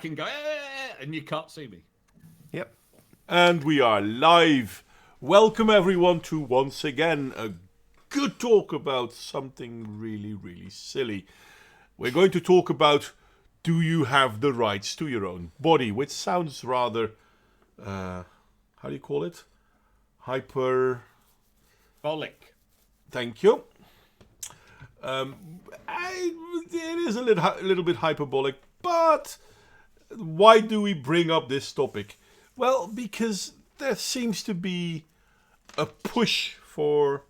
can go, and you can't see me. Yep. And we are live. Welcome everyone to once again a good talk about something really, really silly. We're going to talk about, do you have the rights to your own body? Which sounds rather, how do you call it? Hyper... Bolic. Thank you. It is a little bit hyperbolic, but why do we bring up this topic? Well, because there seems to be a push for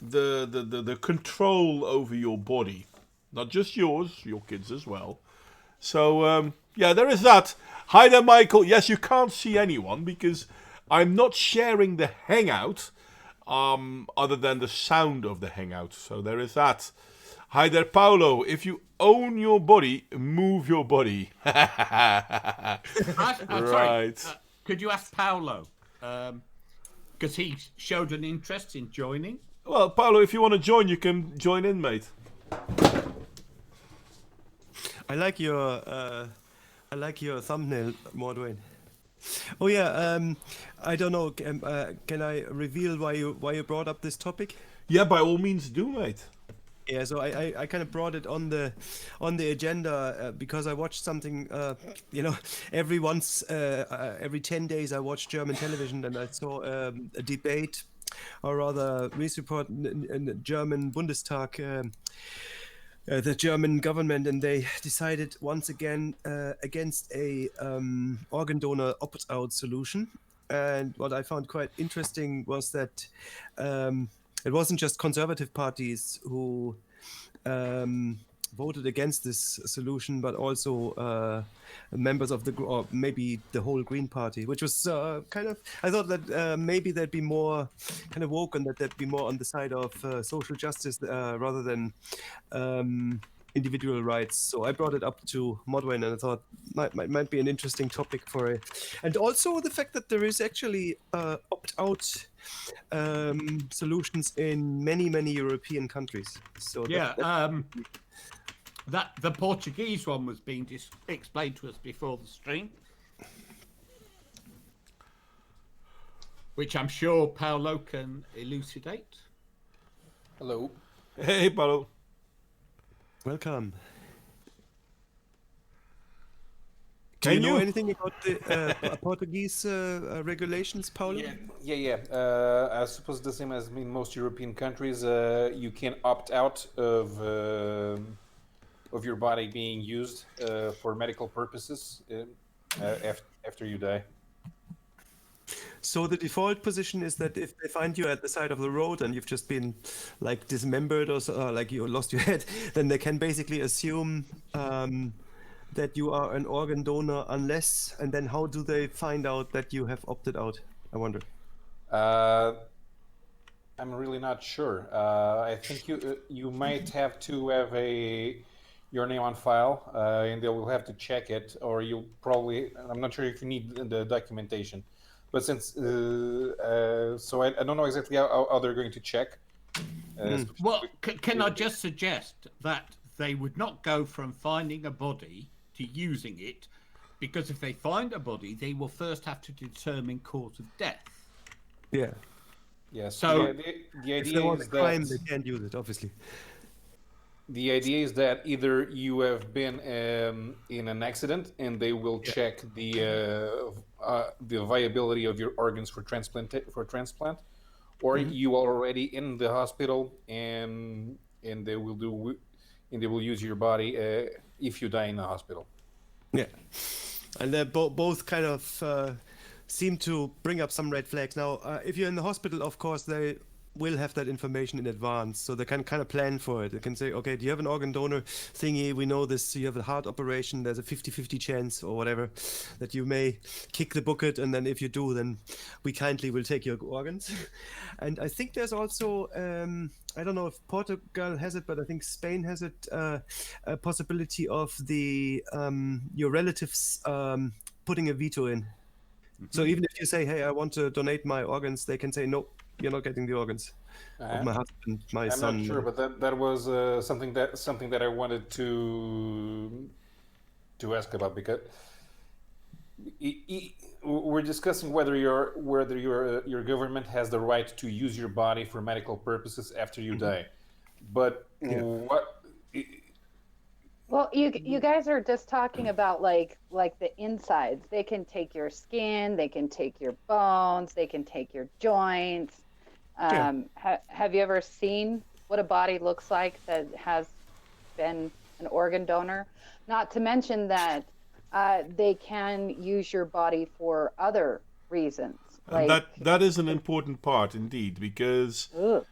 the control over your body, not just yours, your kids as well. So yeah, there is that. Hi there, Michael. Yes, you can't see anyone because I'm not sharing the Hangout, other than the sound of the Hangout. So there is that. Hi there, Paolo. If you own your body, move your body. Sorry, could you ask Paolo? Because he showed an interest in joining. Well, Paolo, if you want to join, you can join in, mate. I like your thumbnail, Mordwayne. Oh yeah, I don't know. Can I reveal why you brought up this topic? Yeah, by all means do, mate. Yeah, so I kind of brought it on the agenda because I watched something. Every 10 days I watch German television, and I saw a debate, or rather, news report in the German Bundestag. The German government, and they decided once again against a organ donor opt-out solution. And what I found quite interesting was that it wasn't just conservative parties who voted against this solution, but also members of or maybe the whole Green Party, which was kind of, I thought that maybe they'd be more kind of woke and that they'd be more on the side of social justice rather than individual rights. So I brought it up to Modwayne, and I thought might be an interesting topic for it. And also the fact that there is actually opt-out solutions in many European countries. So that the Portuguese one was being explained to us before the stream, which I'm sure Paolo can elucidate. Hello. Hey, Paolo. Welcome. Do you know anything about the Portuguese regulations, Paulo? Yeah. I suppose the same as in most European countries. You can opt out of your body being used for medical purposes after you die. So the default position is that if they find you at the side of the road and you've just been like dismembered or like you lost your head, then they can basically assume that you are an organ donor unless, and then how do they find out that you have opted out? I wonder. I'm really not sure. I think you might have to have your name on file, and they will have to check it, or you'll probably, I'm not sure if you need the documentation. But since, so I don't know exactly how they're going to check. Well, can I just suggest that they would not go from finding a body to using it, because if they find a body, they will first have to determine cause of death. Yeah. Yeah. So the idea if there was is a crime, that they can't use it, obviously. the idea is that either you have been in an accident and they will check the viability of your organs for transplant, or you are already in the hospital and they will use your body if you die in the hospital. Yeah, and they both kind of seem to bring up some red flags. Now, if you're in the hospital, of course, they will have that information in advance, so they can kind of plan for it. They can say, okay, do you have an organ donor thingy? We know this. You have a heart operation. There's a 50-50 chance or whatever that you may kick the bucket, and then if you do, then we kindly will take your organs. And I think there's also, I don't know if Portugal has it, but I think Spain has it, a possibility of the your relatives putting a veto in. So even if you say, hey, I want to donate my organs, they can say, no, you're not getting the organs of my husband, my son. I'm not sure, but that was something that I wanted to to ask about, because we're discussing whether your government has the right to use your body for medical purposes after you die. But what? Well, you guys are just talking about like the insides. They can take your skin, they can take your bones, they can take your joints. Have you ever seen what a body looks like that has been an organ donor? Not to mention that they can use your body for other reasons. And Like, that is an important part indeed, because ugh,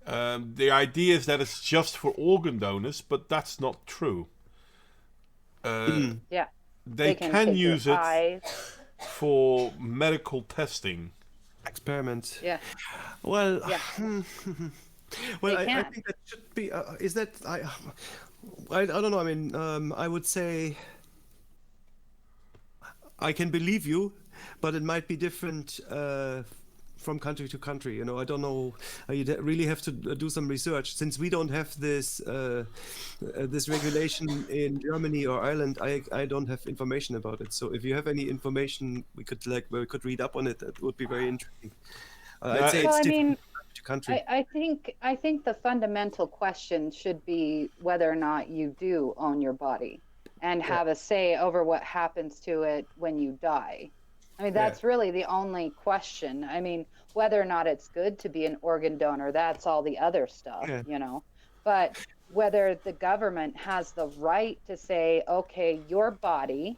the idea is that it's just for organ donors, but that's not true. yeah, They can can take your use it eyes. for medical testing. Experiment. Yeah, Well, yeah. well, They I can. think that should be. Is that I don't know. I mean, I would say I can believe you, but it might be different from country to country. You know, I don't know. You really have to do some research, since we don't have this this regulation in Germany or Ireland. I don't have information about it. So if you have any information, we could read up on it. That would be very interesting. I'd say Well, it's I different mean, from country to country. I think the fundamental question should be whether or not you do own your body and have a say over what happens to it when you die. I mean, that's really the only question. I mean, whether or not it's good to be an organ donor, that's all the other stuff, you know. But whether the government has the right to say, okay, your body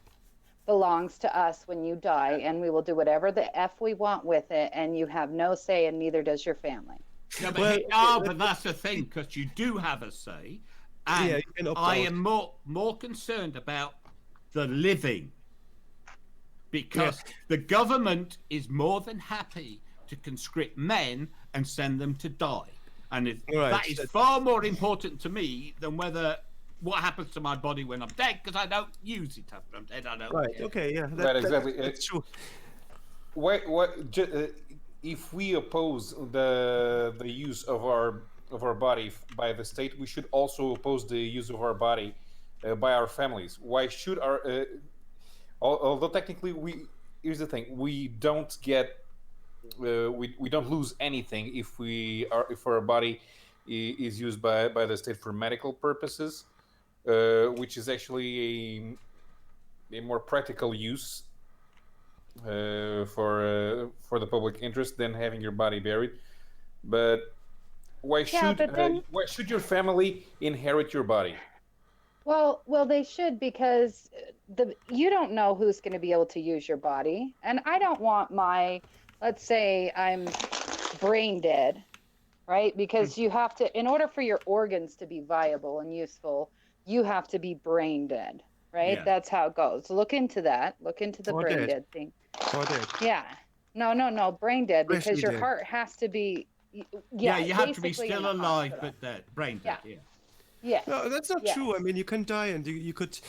belongs to us when you die, and we will do whatever the F we want with it, and you have no say, and neither does your family. No, but, Well, but that's the thing, because you do have a say, Yeah, and you can opt I out. am more concerned about the living, because the government is more than happy to conscript men and send them to die, and Right, that is far more important to me than what happens to my body when I'm dead, because I don't use it after I'm dead. I don't Right. care. Okay. Yeah. Right, exactly. That's true. If we oppose the use of our body by the state, we should also oppose the use of our body by our families. Why should our although technically here's the thing, we don't get we don't lose anything if our body is used by the state for medical purposes, which is actually a more practical use for the public interest than having your body buried. But why should your family inherit your body? Well, they should, because you don't know who's going to be able to use your body, and I don't want let's say I'm brain dead, right? Because you have to, in order for your organs to be viable and useful, you have to be brain dead, right? Yeah. That's how it goes. Look into that. Look into the Or brain dead. dead thing. Or dead. Yeah. No, brain dead, because Especially your dead. heart has to be. Yeah, you have to be basically in still a alive, hospital. but dead, brain dead. Yeah. Yeah. No, that's not Yes. true. I mean, you can die, and you could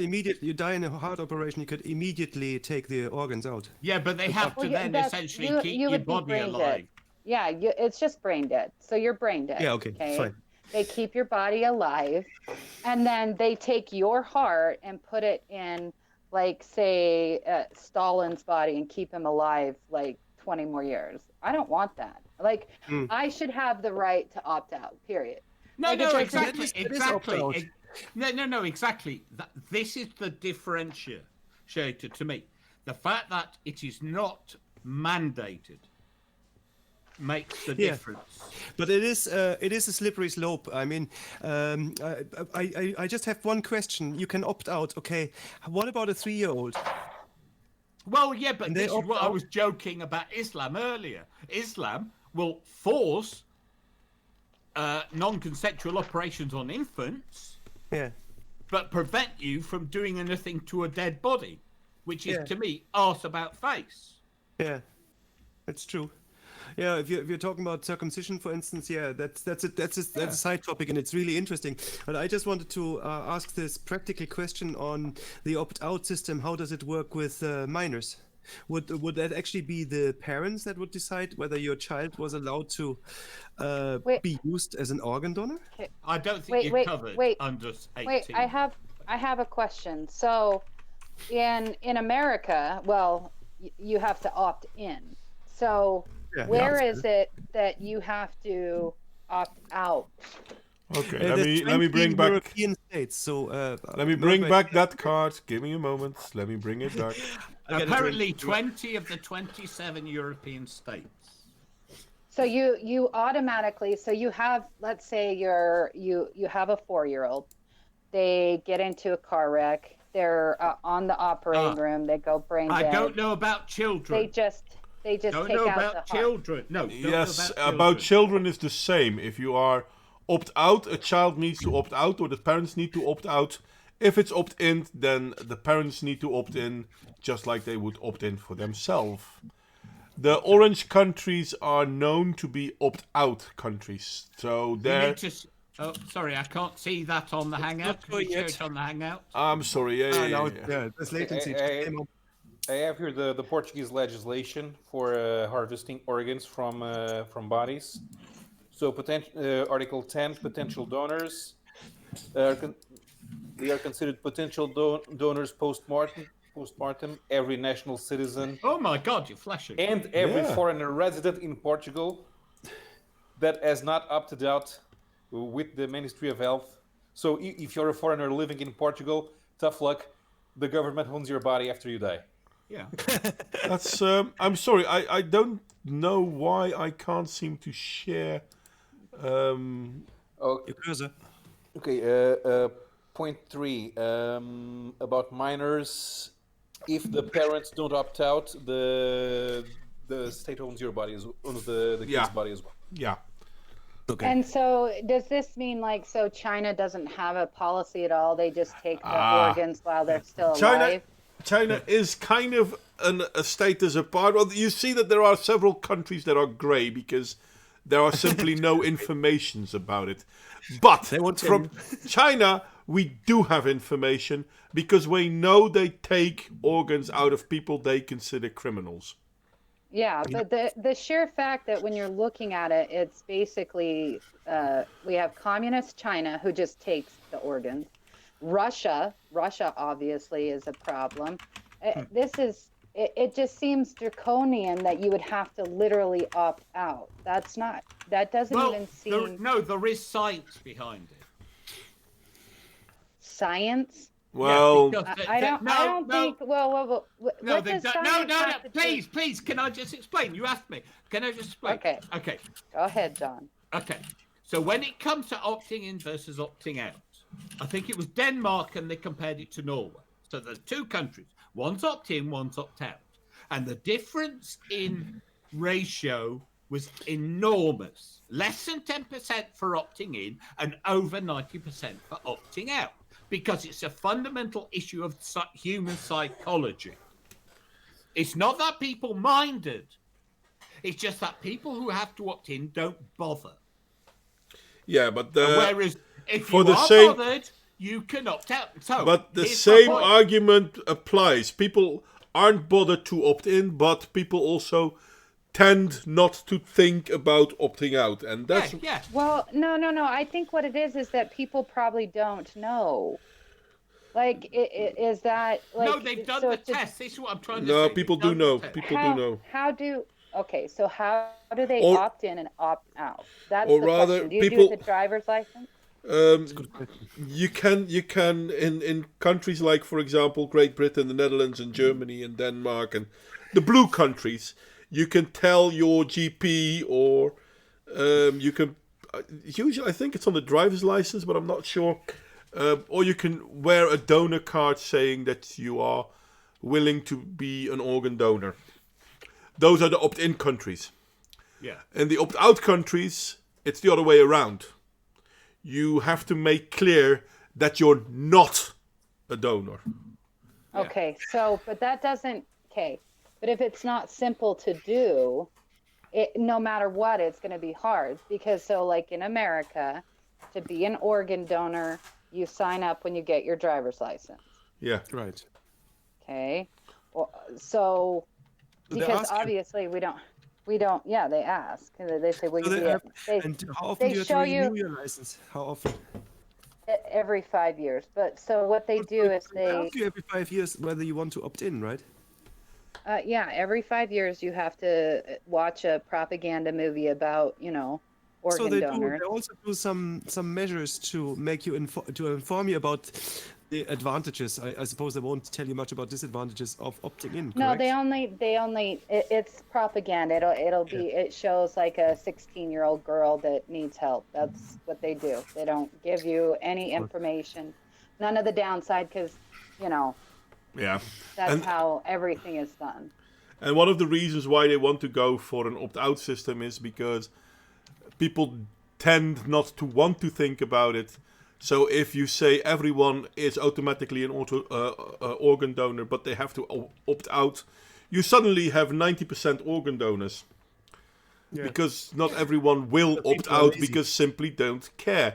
immediately, you die in a heart operation, you could immediately take the organs out. Yeah, but they have to Well, then that's- essentially you keep your would be body brain alive. dead. Yeah, it's just brain dead. So you're brain dead. Yeah. Okay. Fine. They keep your body alive, and then they take your heart and put it in, like, say, Stalin's body and keep him alive like 20 more years. I don't want that. Like, I should have the right to opt out. Period. No, Like, no, it's exactly, it is exactly. opt-out. No, exactly. This is the differentiator to me. The fact that it is not mandated makes the Yeah. difference. But it is a slippery slope. I mean, I just have one question. You can opt out. Okay. What about a 3-year-old? Well, yeah, but And they this is opt what I out. was joking about Islam earlier. Islam will force non-consensual operations on infants, Yeah. but prevent you from doing anything to a dead body, which is, Yeah. to me, arse about face. Yeah. That's true. Yeah, if you're talking about circumcision, for instance, yeah, that's a side topic, and it's really interesting. But I just wanted to ask this practical question on the opt-out system. How does it work with minors? Would that actually be the parents that would decide whether your child was allowed to Wait. be used as an organ donor? I don't think you're covered under 18. Wait, I have I have a question. So, in America, well, you have to opt in. So, Yeah, where yeah. is it that you have to opt out? Okay, There's let me 20 bring back European states. So let me bring back that card. Give me a moment. Let me bring it back. Apparently, 20 of the 27 European states. So you automatically, so you have, let's say you have a 4-year-old, they get into a car wreck, they're on the operating room, they go brain I dead. don't know about children. They just don't take know out about the heart. children. No, don't Yes, know about children is the same. If you are opt out, a child needs to opt out, or the parents need to opt out. If it's opt in, then the parents need to opt in, just like they would opt in for themselves. The orange countries are known to be opt out countries. So You they're. need to. Oh, sorry, I can't see that on the Hangout. Can you showing show yet. it on the Hangout? I'm sorry. Yeah, yeah, now, yeah. yeah, there's latency. I- Came up. I have here the Portuguese legislation for harvesting organs from bodies. So Article 10, potential donors. They are considered potential donors postmortem. Every national citizen Oh my God, you're flashing. and every Yeah. foreigner resident in Portugal that has not opted out with the Ministry of Health. So if you're a foreigner living in Portugal, tough luck. The government owns your body after you die. Yeah. That's. I'm sorry. I don't know why I can't seem to share. Oh, Your cursor. okay. Point 3 about minors. If the parents don't opt out, the state owns your body, owns the kid's Yeah. body as well. Yeah. Okay. And so does this mean like, so China doesn't have a policy at all? They just take the organs while they're still alive? China is kind of a status apart. Well, you see that there are several countries that are grey because there are simply no informations about it. But won't from China, we do have information because we know they take organs out of people they consider criminals. Yeah, but the sheer fact that when you're looking at it, it's basically we have communist China who just takes the organs. Russia obviously is a problem. It just seems draconian that you would have to literally opt out. That doesn't Well, even seem there is science behind it. science. Well, Yeah, because I don't think. Well, what does science have to do- Please, can I just explain? You asked me. Can I just explain? Okay. Okay. Go ahead, John. Okay. So when it comes to opting in versus opting out, I think it was Denmark and they compared it to Norway. So there's two countries. One's opt in, one's opt out. And the difference in ratio was enormous. Less than 10% for opting in and over 90% for opting out. Because it's a fundamental issue of human psychology. It's not that people minded. It's just that people who have to opt in don't bother. yeah, but Whereas if for you the are same- bothered, you can opt out. So, But the here's my same point. argument applies. People aren't bothered to opt in, but people also tend not to think about opting out, and that's Yeah. Well, no. I think what it is that people probably don't know. Like, is that like? No, they've done so the it's a- test. This is what I'm trying to no. say. People They've do done the know. test. People how, do know. How do? Okay, so how do they Or- opt in and opt out? That's or the rather, question. Do you do people- it with the driver's license? You can in countries like, for example, Great Britain, the Netherlands, and Germany, and Denmark, and the blue countries. You can tell your GP, or you can usually I think it's on the driver's license, but I'm not sure. Or you can wear a donor card saying that you are willing to be an organ donor. Those are the opt-in countries. Yeah. In the opt-out countries, it's the other way around. You have to make clear that you're not a donor. Okay, so but that doesn't. Okay, but if it's not simple to do, no matter what, it's going to be hard because so like in America, to be an organ donor, you sign up when you get your driver's license. Yeah. Right. Okay, well, so They because ask you. obviously we don't. Yeah, they ask. They say, "Will So you they be?" have- They, And how often they do you have show to renew you- your license? How often? every 5 years. But so what they do is they, ask you every 5 years whether you want to opt in, right? yeah, every 5 years you have to watch a propaganda movie about, So organ they donors. They also do some measures to make you to inform you about the advantages. I suppose they won't tell you much about disadvantages of opting in. No, Correct? they only it's propaganda. It'll be it shows like a 16-year-old girl that needs help. That's what they do. They don't give you any information, none of the downside, because Yeah. that's And- how everything is done. And one of the reasons why they want to go for an opt-out system is because people tend not to want to think about it. So if you say everyone is automatically an organ donor, but they have to opt out, you suddenly have 90% organ donors. Yeah. Because not everyone will People opt are out lazy. because simply don't care.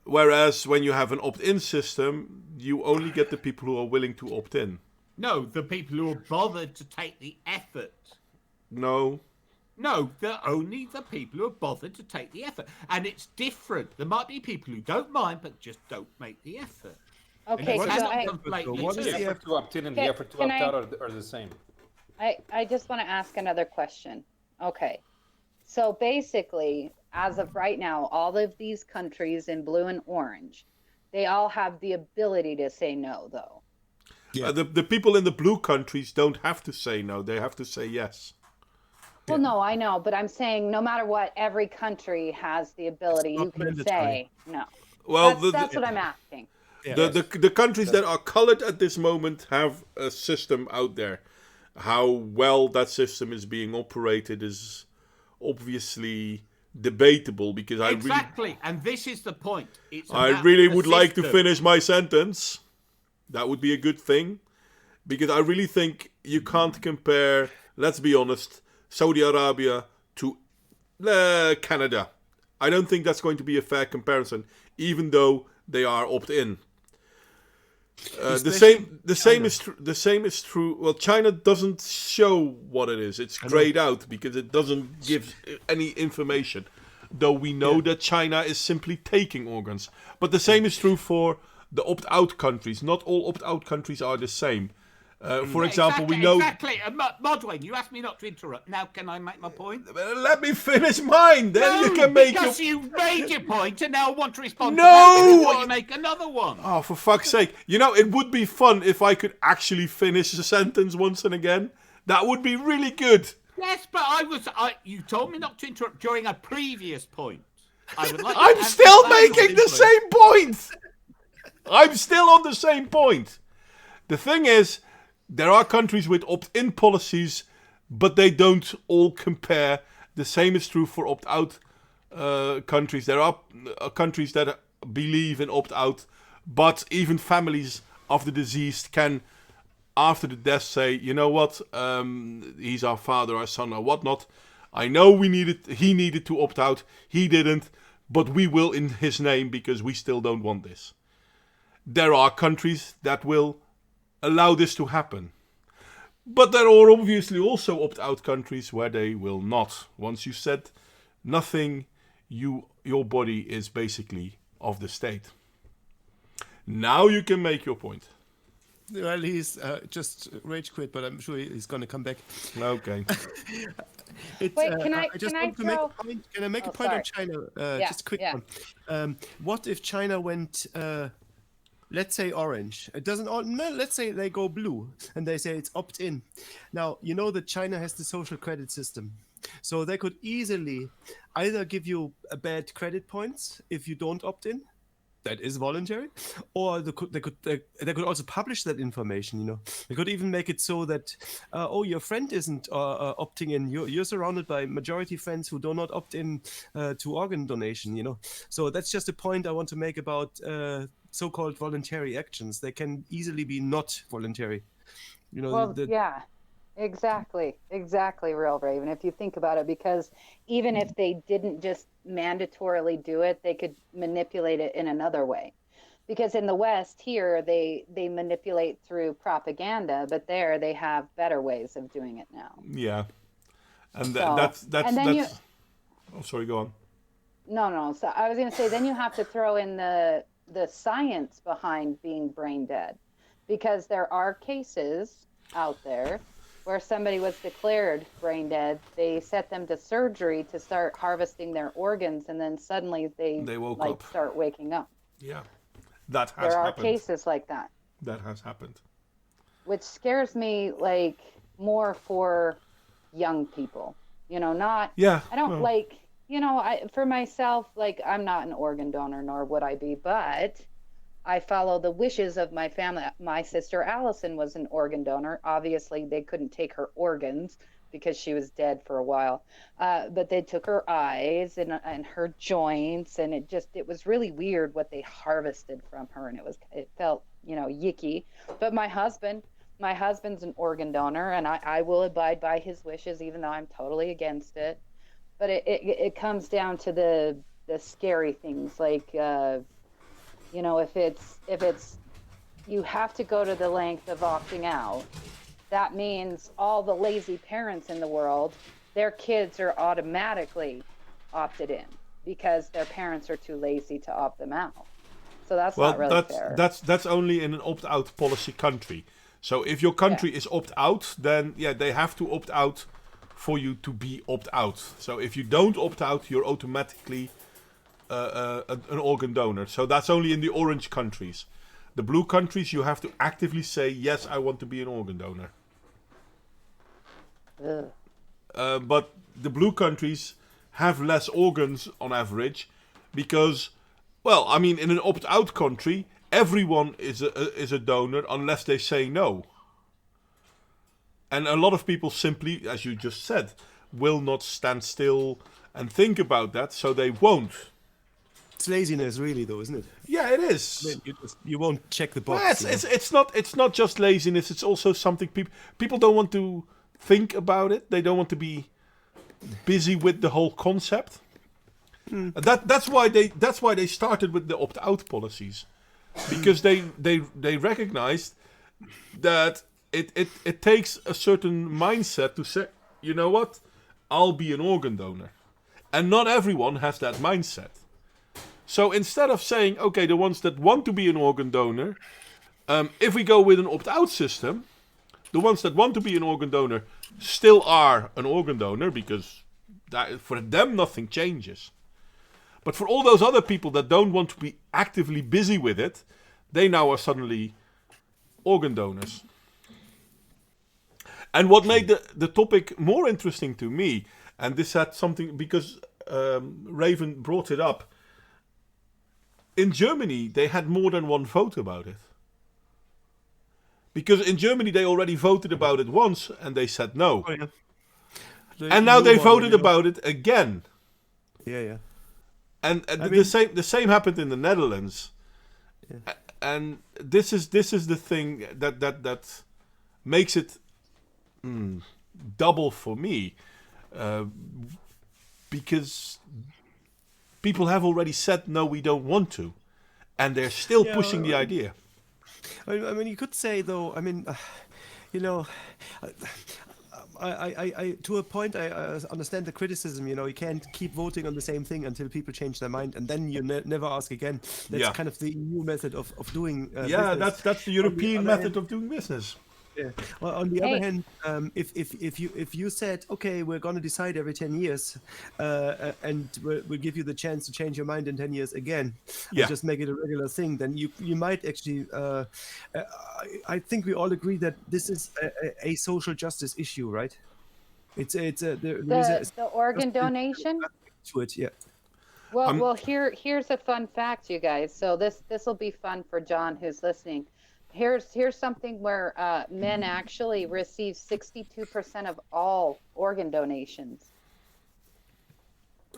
Whereas when you have an opt-in system, you only get the people who are willing to opt in. No, the people who are bothered to take the effort. No. No, they're only the people who are bothered to take the effort. And it's different. There might be people who don't mind, but just don't make the effort. Okay, And so you cannot I, conflate What the is two. The the effort to opt in and the Can- effort to can opt I- out are the same. I just want to ask another question. Okay. So basically, as of right now, all of these countries in blue and orange, they all have the ability to say no, though. Yeah. The people in the blue countries don't have to say no, they have to say yes. Well, no, I know, but I'm saying no matter what, every country has the ability. It's not You can mandatory. say no. Well, That's what I'm asking. the countries that are colored at this moment have a system out there. How well that system is being operated is obviously debatable because Exactly. And this is the point. It's I about really the would like to system. finish my sentence. That would be a good thing. Because I really think you can't compare, let's be honest, Saudi Arabia to Canada. I don't think that's going to be a fair comparison, even though they are opt-in. The same is true. Well, China doesn't show what it is. It's grayed out because it doesn't give any information. Though we know that China is simply taking organs. But the same is true for the opt-out countries. Not all opt-out countries are the same. For example, we know. Exactly. Modwayne, you asked me not to interrupt. Now, can I make my point? Let me finish mine. Then you can make your. because you made your point and now want to respond No! to that before you make another one. Oh, for fuck's sake! You know, it would be fun if I could actually finish a sentence once and again. That would be really good. Yes, but you told me not to interrupt during a previous point. I would like I'm to still emphasize making the this. same point. I'm still on the same point. The thing is, there are countries with opt-in policies, but they don't all compare. The same is true for opt-out countries. There are countries that believe in opt-out, but even families of the deceased can, after the death, say, you know what, he's our father, our son, or whatnot. I know he needed to opt out. He didn't, but we will in his name because we still don't want this. There are countries that will allow this to happen. But there are obviously also opt-out countries where they will not. Once you said nothing, your body is basically of the state. Now you can make your point. Well, he's just rage quit, but I'm sure he's going to come back. Okay. It's, Wait, can I just can I want to make a throw? point. Can I make Oh, a point on sorry. China? Yeah, Just a quick yeah. one. What if China went, let's say orange? It doesn't. No, let's say they go blue and they say it's opt-in. Now you know that China has the social credit system, so they could easily either give you a bad credit points if you don't opt in. That is voluntary, or they could also publish that information. You know, they could even make it so that your friend isn't opting in. You're surrounded by majority friends who do not opt in to organ donation. You know, so that's just a point I want to make about so-called voluntary actions. They can easily be not voluntary. You know, Well, yeah, exactly, Real Raven. If you think about it, because even if they didn't just mandatorily do it, they could manipulate it in another way. Because in the West here, they manipulate through propaganda, but there they have better ways of doing it now. Yeah. And So- that's and then Oh, sorry, go on. No. So I was going to say, then you have to throw in the the science behind being brain dead, because there are cases out there where somebody was declared brain dead. They set them to surgery to start harvesting their organs, and then suddenly they woke like up. start waking up. Yeah, that has There are happened. cases like that, That has happened. which scares me like more for young people. You know, not Yeah, I don't well. like, you know, for myself, like I'm not an organ donor, nor would I be, but I follow the wishes of my family. My sister Allison was an organ donor. Obviously, they couldn't take her organs because she was dead for a while, but they took her eyes and her joints, and it was really weird what they harvested from her, and it felt, you know, yicky. But my husband's an organ donor, and I will abide by his wishes, even though I'm totally against it. But it comes down to the scary things, like you know, if it's you have to go to the length of opting out, that means all the lazy parents in the world, their kids are automatically opted in because their parents are too lazy to opt them out. So that's Well, not really fair. that's only in an opt-out policy country. So if your country is opt-out, then yeah, they have to opt out for you to be opt-out. So if you don't opt out, you're automatically an organ donor. So that's only in the orange countries. The blue countries, you have to actively say, yes, I want to be an organ donor. Ugh. But the blue countries have less organs on average because, well, I mean, in an opt-out country, everyone is a donor unless they say no. And a lot of people simply, as you just said, will not stand still and think about that, so they won't. It's laziness, really, though, isn't it? Yeah, it is. You won't check the box. Well, it's not just laziness. It's also something people don't want to think about it. They don't want to be busy with the whole concept. That's why they started with the opt-out policies, because they recognized that it takes a certain mindset to say, you know what, I'll be an organ donor, and not everyone has that mindset. So instead of saying, okay, the ones that want to be an organ donor, if we go with an opt-out system, the ones that want to be an organ donor still are an organ donor because for them nothing changes. But for all those other people that don't want to be actively busy with it, they now are suddenly organ donors. And what made the topic more interesting to me, and this had something, because Raven brought it up, in Germany, they had more than one vote about it. Because in Germany, they already voted about it once, and they said no. Oh, yeah. And now they voted about it again. Yeah. And the same happened in the Netherlands. Yeah. And this is the thing that makes it double for me. Because people have already said, no, we don't want to. And they're still pushing the idea. I mean, you could say, though, I mean, you know, I to a point, I understand the criticism. You know, you can't keep voting on the same thing until people change their mind, and then you never ask again. That's kind of the EU method of doing business. That's the European method of doing business. Yeah. Well, on the other hand, if you said, okay, we're going to decide every 10 years, and we'll give you the chance to change your mind in 10 years again, and just make it a regular thing, then you might actually. I think we all agree that this is a social justice issue, right? It's the organ donation. To it, yeah. Well, here's a fun fact, you guys. So this will be fun for John, who's listening. Here's something where men actually receive 62% of all organ donations.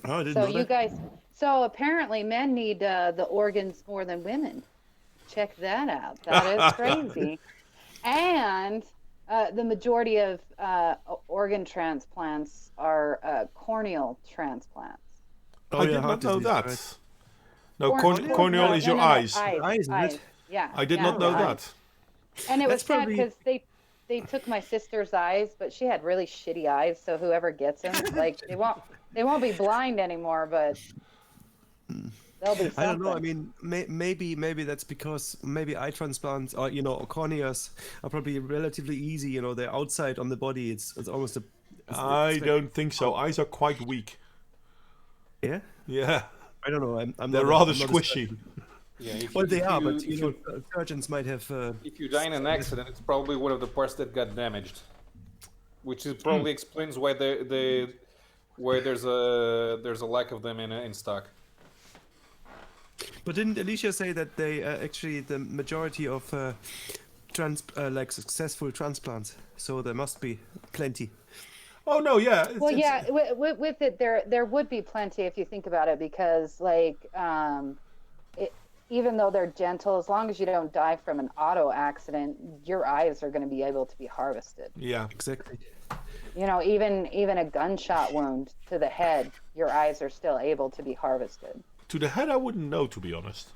Oh, I didn't know you that. guys, so apparently men need the organs more than women. Check that out. That is crazy. And the majority of organ transplants are corneal transplants. Oh, I yeah, did heart not know disease, that. right. No, corneal is your eyes. Eyes, isn't it? Yeah. I did not know that. And it was That's sad probably- because they took my sister's eyes, but she had really shitty eyes. So whoever gets them, like they won't be blind anymore. But There'll be something. I don't know. I mean, maybe that's because maybe eye transplants or or corneas are probably relatively easy. They're outside on the body. It's almost a. I don't think so. Eyes are quite weak. Yeah. Yeah, I don't know. they're rather squishy. Yeah, if Well, they if are, you- but if you, surgeons might have. if you die in an accident, it's probably one of the parts that got damaged, which is probably explains why why there's a lack of them in stock. But didn't Alicia say that they actually the majority of like successful transplants? So there must be plenty. Oh no, yeah. Well, yeah, with it, there would be plenty if you think about it, because even though they're gentle, as long as you don't die from an auto accident, your eyes are going to be able to be harvested. Yeah. Exactly. Even a gunshot wound to the head, your eyes are still able to be harvested. To the head, I wouldn't know, to be honest.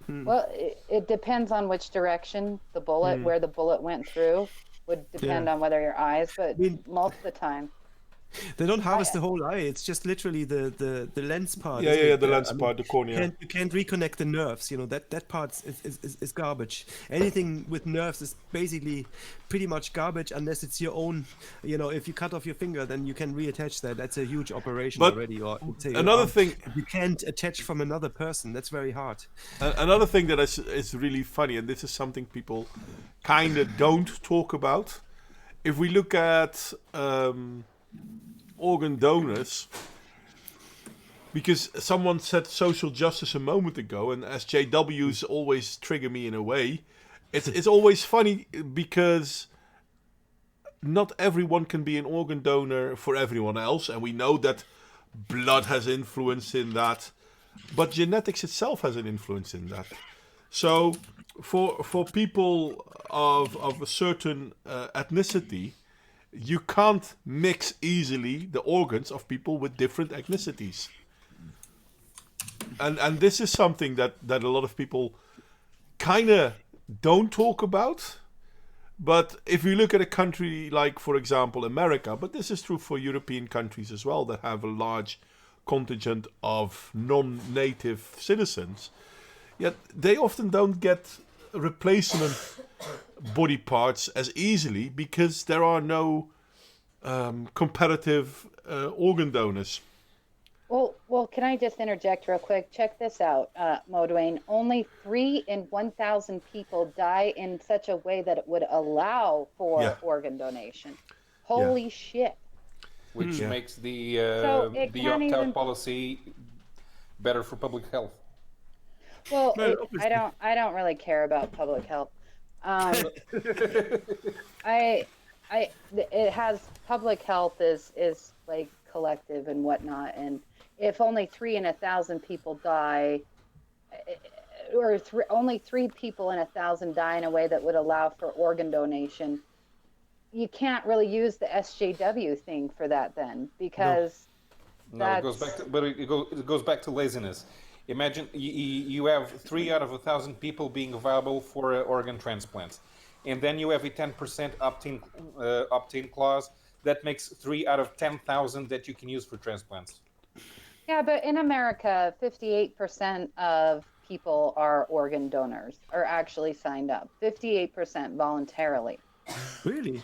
Well, it depends on which direction the bullet, where the bullet went through, would depend on whether your eyes, but most of the time. They don't harvest the whole eye. It's just literally the lens part. Yeah, isn't yeah, it? the lens I mean, part, the cornea. You can't reconnect the nerves. That part is garbage. Anything with nerves is basically pretty much garbage unless it's your own. If you cut off your finger, then you can reattach that. That's a huge operation But already. Or let's say another thing, you can't attach from another person. That's very hard. another thing that is really funny, and this is something people kind of don't talk about. If we look at organ donors, because someone said social justice a moment ago, and SJWs always trigger me in a way. It's always funny because not everyone can be an organ donor for everyone else, and we know that blood has influence in that, but genetics itself has an influence in that. So for people of a certain ethnicity, you can't mix easily the organs of people with different ethnicities. And this is something that a lot of people kind of don't talk about. But if you look at a country like, for example, America, but this is true for European countries as well that have a large contingent of non-native citizens, yet they often don't get replacement body parts as easily because there are no comparative organ donors. Well, can I just interject real quick? Check this out, Modwayne. Only 3 in 1,000 people die in such a way that it would allow for organ donation. Holy shit! Which makes the So it the can't opt-out even- policy better for public health. Well, Well, obviously. I don't really care about public health. It has public health is like collective and whatnot, and if only 3 in 1,000 people die, or only 3 people in 1,000 die in a way that would allow for organ donation, you can't really use the SJW thing for that then, because No, it goes back to, but it goes back to laziness. Imagine you have 3 out of 1,000 people being viable for organ transplants, and then you have a 10% opt-in clause that makes 3 out of 10,000 that you can use for transplants. Yeah, but in America, 58% of people are organ donors, are actually signed up. 58% voluntarily. Really?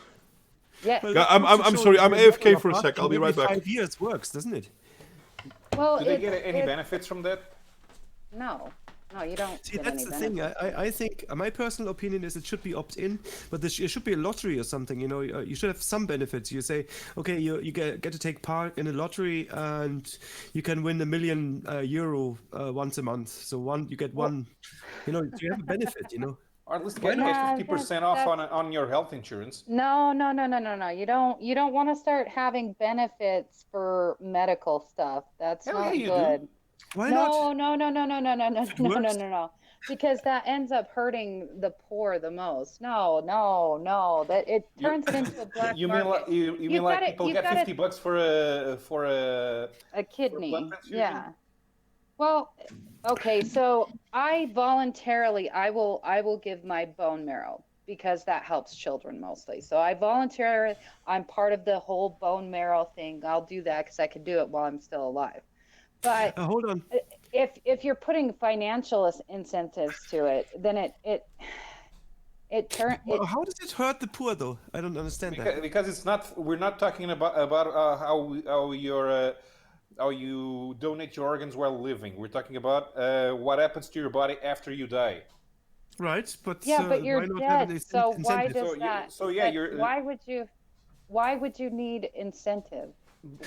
Yes. Well, Yeah, that goes to I'm show sorry, that I'm the AFK level of for a sec, marketing I'll be right every back. 5 years works, doesn't it? Well, Do they get any benefits from that? No, you don't. See, get that's any the thing. benefit. I think my personal opinion is it should be opt-in, but there should be a lottery or something. You should have some benefits. You say, okay, you get to take part in a lottery, and you can win €1 million once a month. So you get one. You have a benefit. Or at least Why get not? 50% off on your health insurance. No. You don't want to start having benefits for medical stuff. That's Hell not yeah, you do. good. Why not? No. Because that ends up hurting the poor the most. No. That it turns it into a black You mean market. like you mean like people get $50 for a A kidney. blood transfusion? Yeah. Well, okay, so I voluntarily I will give my bone marrow because that helps children mostly. So I'm part of the whole bone marrow thing. I'll do that because I can do it while I'm still alive. But Hold on. if you're putting financial incentives to it, then Well, how does it hurt the poor though? I don't understand that. Because it's not. We're not talking about how you donate your organs while living. We're talking about what happens to your body after you die. Right, but yeah, but you're why not have dead. an So incentive? why does So that? so yeah, but you're why would you need incentive?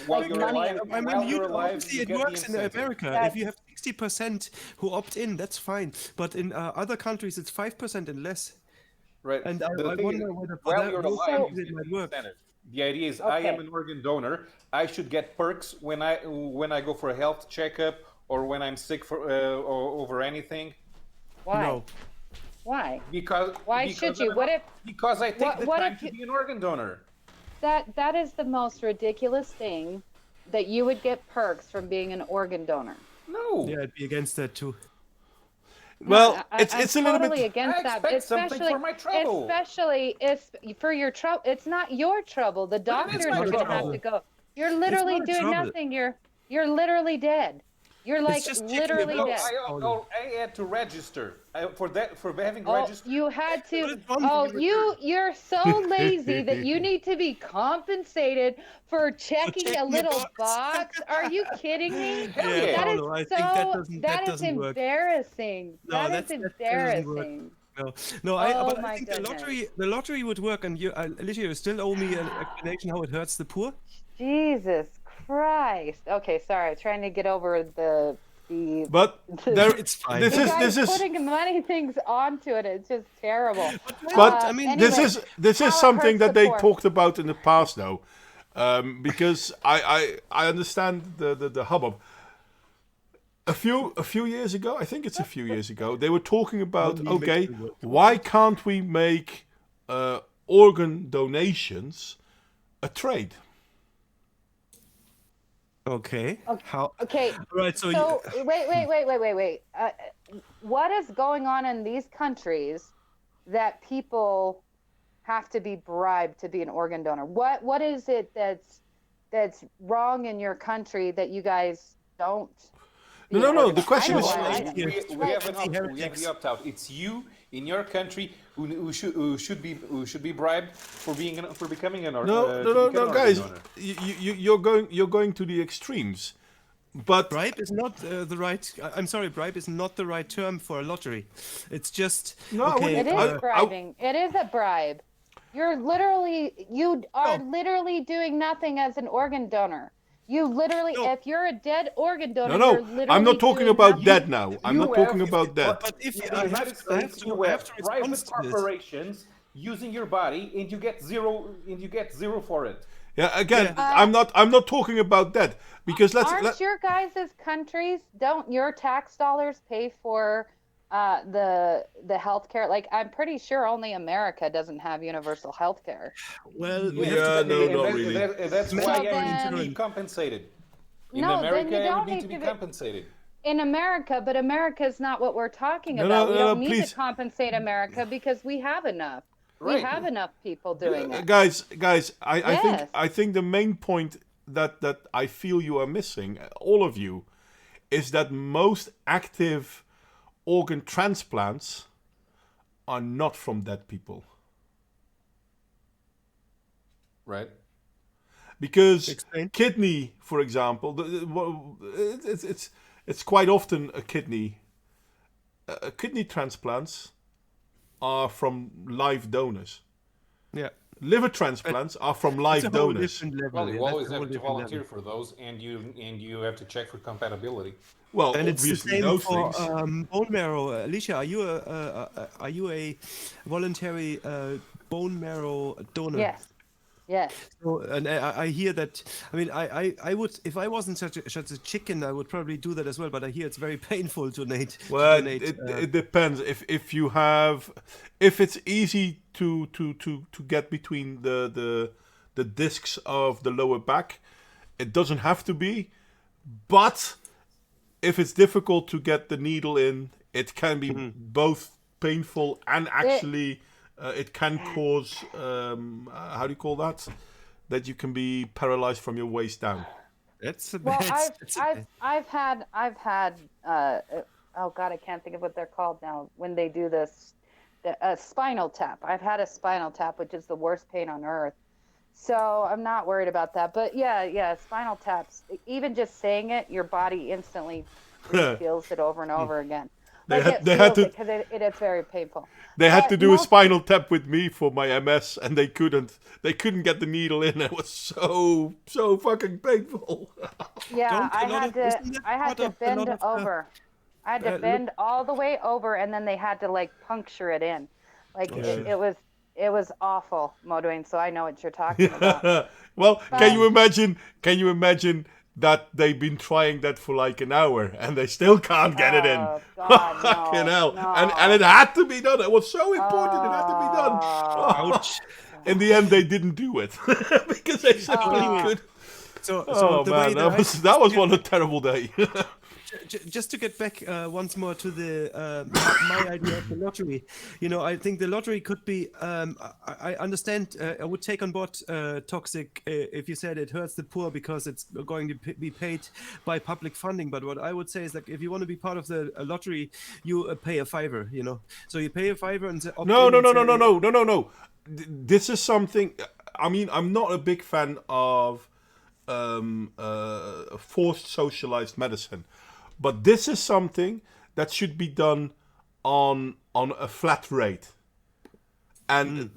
while like you're money- alive. I mean, While you're alive, obviously you it get the works in incentive. America. If That's- you have 60% who opt in, that's fine. But in other countries, it's 5% and less. Right. And I thing wonder is, whether for while that you're those alive, countries you it get might the work. incentive. The idea is, I am Okay. an organ donor. I should get perks when I go for a health checkup or when I'm sick for over anything. Why? No. Why? Because Why because should you? I'm- What if Because I take the what time if to you- be an organ donor. that is the most ridiculous thing that you would get perks from being an organ donor? No. Yeah, I'd be against that too. Well, I'm it's a little totally bit. against I that, expect something especially for my trouble. especially if for your trouble. It's not your trouble. The doctors my are going to have trouble. to go. You're literally not a doing trouble. nothing. You're literally dead. You're like just checking literally your No, box. dead. I had to register for having Oh, registered. you had to. it's one Oh, thing you're so lazy that you need to be compensated for checking a checking a little box. box. Are you kidding me? Hell Yeah, yeah. That is Paulo, I so. think that That is doesn't work. embarrassing. No, That that is doesn't work. embarrassing. No, Oh but my I think goodness. the lottery would work, and you, Alicia, you still owe me an explanation how it hurts the poor. Jesus Christ. Okay, sorry. Trying to get over the. But there, It's fine. this You is guys this is. putting money things onto it. It's just terrible. But I mean, this anyway, is how it something hurts that the they poor. talked about in the past, though, because I understand the hubbub. A few years ago, I think it's a few years ago, they were talking about, Only okay, makes me work. why can't we make organ donations a trade? Okay. How? Okay. Right. So, So wait. What is going on in these countries that people have to be bribed to be an organ donor? What is it that's wrong in your country that you guys don't? be No, an no. organ The donor? question I is, know why I Right. am. Yeah. We have an Right. we have the opt out. It's you in your country who should be bribed for becoming an organ. no, guys, you're going to the extremes, but bribe is not the right. I'm sorry, bribe is not the right term for a lottery. It's just No, I okay. wouldn't- It is I- bribing. It is a bribe. You are literally doing nothing as an organ donor. You literally, No. if you're a dead organ donor, no, you're literally I'm not talking doing about nothing. dead now. I'm You not talking have- about dead. But if In I the have United to, I have States, to, you I have have to private respond to this. corporations using your body, and you get zero for it. Yeah, again, I'm not talking about that because Aren't your guys' countries? Don't your tax dollars pay for the healthcare? Like, I'm pretty sure only America doesn't have universal healthcare. Well, we Yeah, have to. no, And not that- really. That's So why I then- would need to be compensated. In No, then America, you I don't would need need to be to be- compensated. In America, but America is not what we're talking No, about. no, We no, don't need please. to compensate America because we have enough. We Right. have enough people doing it. guys, Yes. I think the main point that I feel you are missing, all of you, is that most active organ transplants are not from dead people. Right. Because Explain. kidney, for example, it's quite often a kidney. Kidney transplants are from live donors. Yeah. Liver transplants are from It's a live whole donors. different level. Well, yeah, you that's always a whole have to different volunteer level. for those, and you have to check for compatibility. Well, And it's the obviously same those for things. bone marrow. Alicia, are you a voluntary bone marrow donor? Yes. Yes. So, and I hear that. I mean, I would, if I wasn't such a chicken, I would probably do that as well. But I hear it's very painful to donate. Well, to donate, it depends. If you have, if it's easy to get between the discs of the lower back, it doesn't have to be. But if it's difficult to get the needle in, it can be both painful and actually it can cause how do you call that? That you can be paralyzed from your waist down. That's a Well, bad. I've had oh God, I can't think of what they're called now when they do this, a spinal tap. I've had a spinal tap, which is the worst pain on earth. So I'm not worried about that. But yeah, spinal taps. Even just saying it, your body instantly feels it over and over again. They Like had- it they had feels to- it because it's very painful. They had But to do a most- spinal tap with me for my MS, and they couldn't. They couldn't get the needle in. It was so fucking painful. Yeah, Don't a lot of- isn't that I had part to of a bend lot of, over. I had to bend all the way over, and then they had to like puncture it in. Like it was awful, Modwayne. So I know what you're talking about. Well, But- can you imagine? Can you imagine that they've been trying that for like an hour and they still can't get it in? Oh, God, Fucking no, hell! no. And it had to be done. It was so important. It had to be done. Ouch. In the end, they didn't do it because they simply could. So Oh the way man, that was one a terrible day. just to get back once more to the my idea of the lottery, I think the lottery could be. I understand. I would take on board toxic if you said it hurts the poor because it's going to be paid by public funding. But what I would say is like if you want to be part of the lottery, you pay a $5. So you pay a $5 and say, No. This is something. I mean, I'm not a big fan of forced socialized medicine, but this is something that should be done on a flat rate, and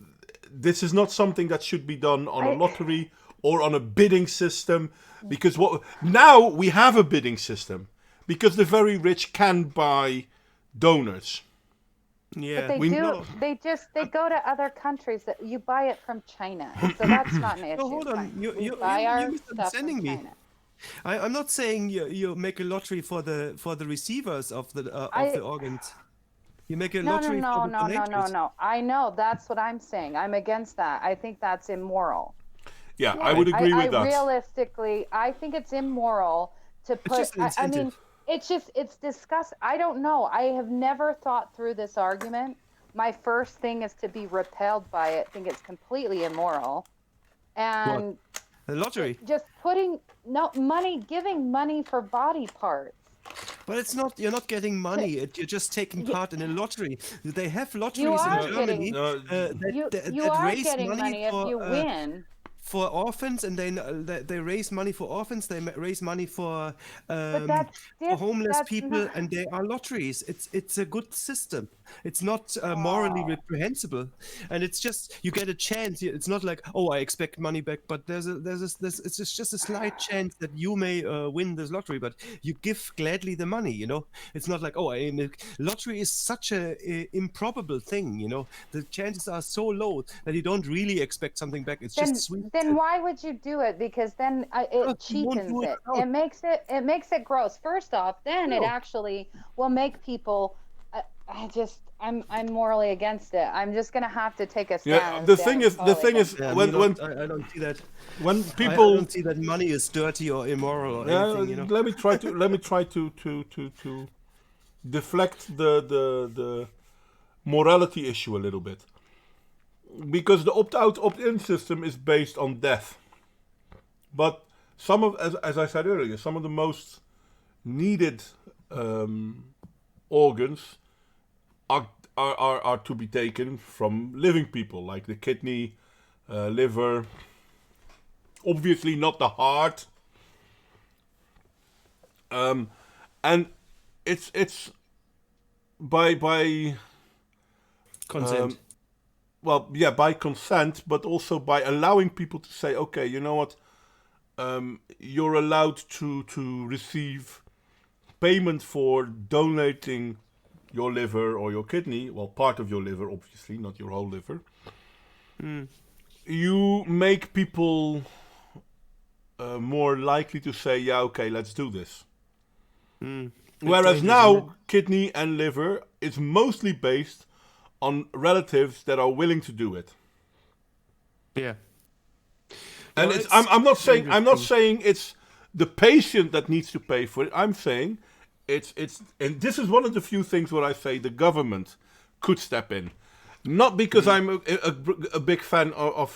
this is not something that should be done on a lottery or on a bidding system, because now we have a bidding system because the very rich can buy donors. Yeah, But they go to other countries that you buy it from China, so that's not an issue. No, hold on. Fine. You- We you- buy you- our you're stuff from misunderstanding me. China. I'm not saying you make a lottery for the receivers of the organs. You make a No, lottery for the donators. no. I know that's what I'm saying. I'm against that. I think that's immoral. Yeah, I would agree with that. Realistically, I think it's immoral to put. just an I mean, incentive. it's disgusting. I don't know. I have never thought through this argument. My first thing is to be repelled by it. Think it's completely immoral, and The lottery. just giving money for body parts. But it's not. You're not getting money. You're just taking part in a lottery. They have lotteries are in Germany getting- You that are raise getting money if for, you win. for orphans, and they raise money for orphans. They raise money for homeless that's people, not- and they are lotteries. It's a good system. It's not morally reprehensible, and it's just you get a chance. It's not like I expect money back, but it's just a slight chance that you may win this lottery, but you give gladly the money. It's not like lottery is such a improbable thing. The chances are so low that you don't really expect something back. It's just sweet. Then why would you do it? Because then it you won't cheapens do it it. out. It makes it gross. First off, then it No. actually will make people. I'm morally against it. I'm just gonna have to take a stand. Yeah, and the stand thing is, Yeah, when I don't see that. when I people don't see that money is dirty or immoral or anything. let me try to deflect the morality issue a little bit, because the opt-out opt-in system is based on death, but as I said earlier, some of the most needed organs are to be taken from living people, like the kidney, liver, obviously not the heart, and it's by Consent. by consent, but also by allowing people to say, okay, you know what, you're allowed to receive payment for donating your liver or your kidney, well, part of your liver, obviously, not your whole liver. You make people more likely to say, yeah, okay, let's do this. Whereas now, kidney and liver is mostly based on relatives that are willing to do it. Yeah. And Well, it's, it's I'm not saying interesting. it's the patient that needs to pay for it. I'm saying it's and this is one of the few things where I say the government could step in. Not because I'm a big fan of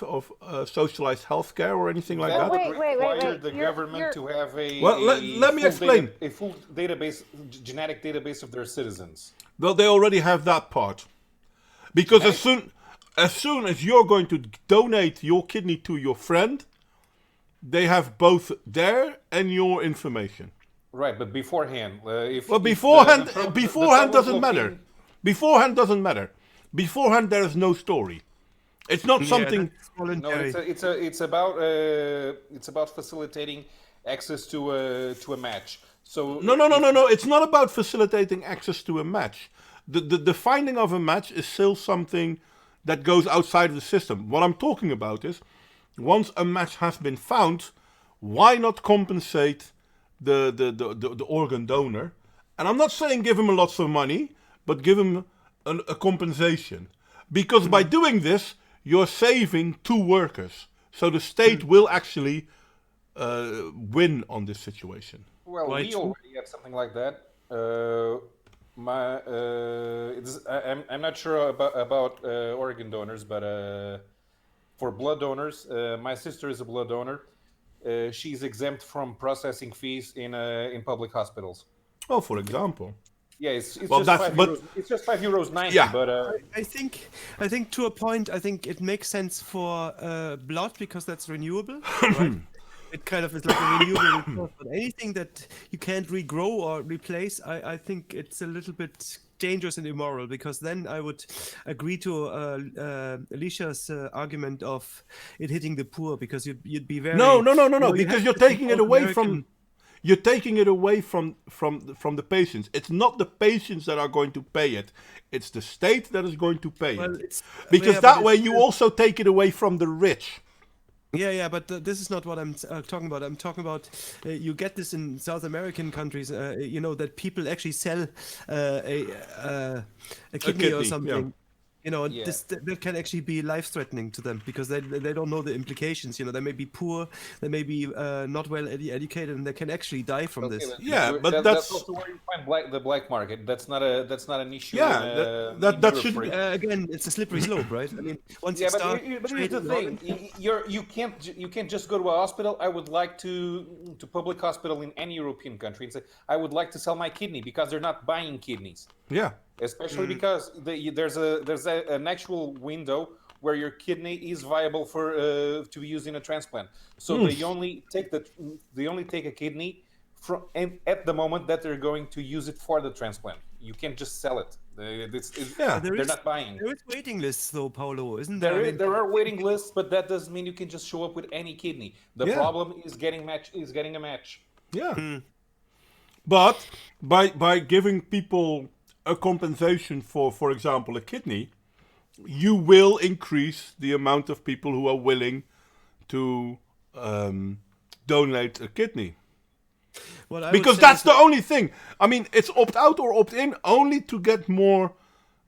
socialized healthcare or anything like That that. would Wait. require the You're- government to have a Well, let me full explain. a full database, genetic database of their citizens. Well, they already have that part. Because as soon as you're going to donate your kidney to your friend, they have both their and your information. Right, but beforehand, if Well, if beforehand, the beforehand doesn't problem matter. in- Beforehand doesn't matter. Beforehand, there is no story. It's not something. that's voluntary. No, it's about facilitating access to a match. So No. It's not about facilitating access to a match. The finding of a match is still something that goes outside of the system. What I'm talking about is, once a match has been found, why not compensate the organ donor? And I'm not saying give him lots of money, but give him a compensation. Because by doing this, you're saving 2 workers. So the state will actually win on this situation. Well, Quite we true. already have something like that. I'm not sure about organ donors, but for blood donors, my sister is a blood donor. She's exempt from processing fees in public hospitals. Oh, for example. Yeah, it's Well, just that's- 5 but- euros. It's just €5.90. Yeah. But I think to a point, I think it makes sense for blood because that's renewable, right? It kind of is like a renewable resource. But anything that you can't regrow or replace, I think it's a little bit dangerous and immoral because then I would agree to Alicia's argument of it hitting the poor because you'd be very No, you because have you're to think taking it South away American- you're taking it away from the patients. It's not the patients that are going to pay it. It's the state that is going to pay Well, it. it's Because yeah, that but way it's you still- also take it away from the rich. Yeah, but this is not what I'm talking about. I'm talking about you get this in South American countries. You know that people actually sell a kidney or kidney, something. yeah. You know, Yeah. that can actually be life-threatening to them because they don't know the implications. You know, they may be poor, they may be not well educated, and they can actually die from okay, this. Yeah, but that's that's- also where you find the black market. That's not an issue. Yeah, in, that in that Europe, should for be- instance. Again, it's a slippery slope, right? I mean, once Yeah, you but, start but here's the trading thing: you can't just go to a hospital. I would like to public hospital in any European country and say I would like to sell my kidney because they're not buying kidneys, Yeah. especially because there's an actual window where your kidney is viable for to be used in a transplant. So they only take a kidney from and at the moment that they're going to use it for the transplant. You can't just sell it. Yeah. There they're is- not buying. There is waiting lists, though, Paolo, isn't there? I mean, There are waiting lists, but that doesn't mean you can just show up with any kidney. The Yeah. problem is getting a match. Yeah. But by giving people a compensation for example, a kidney, you will increase the amount of people who are willing to donate a kidney. what I would Because say that's is the only thing. I mean, it's opt out or opt in only to get more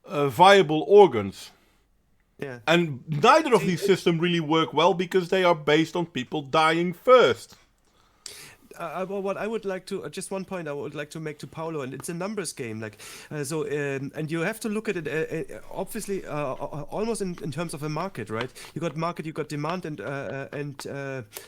viable organs. yeah. And neither of these systems really work well because they are based on people dying first. Well, what I would like to just one point I would like to make to Paolo, and it's a numbers game. Like and you have to look at it obviously almost in terms of a market, right? You got market, you got demand and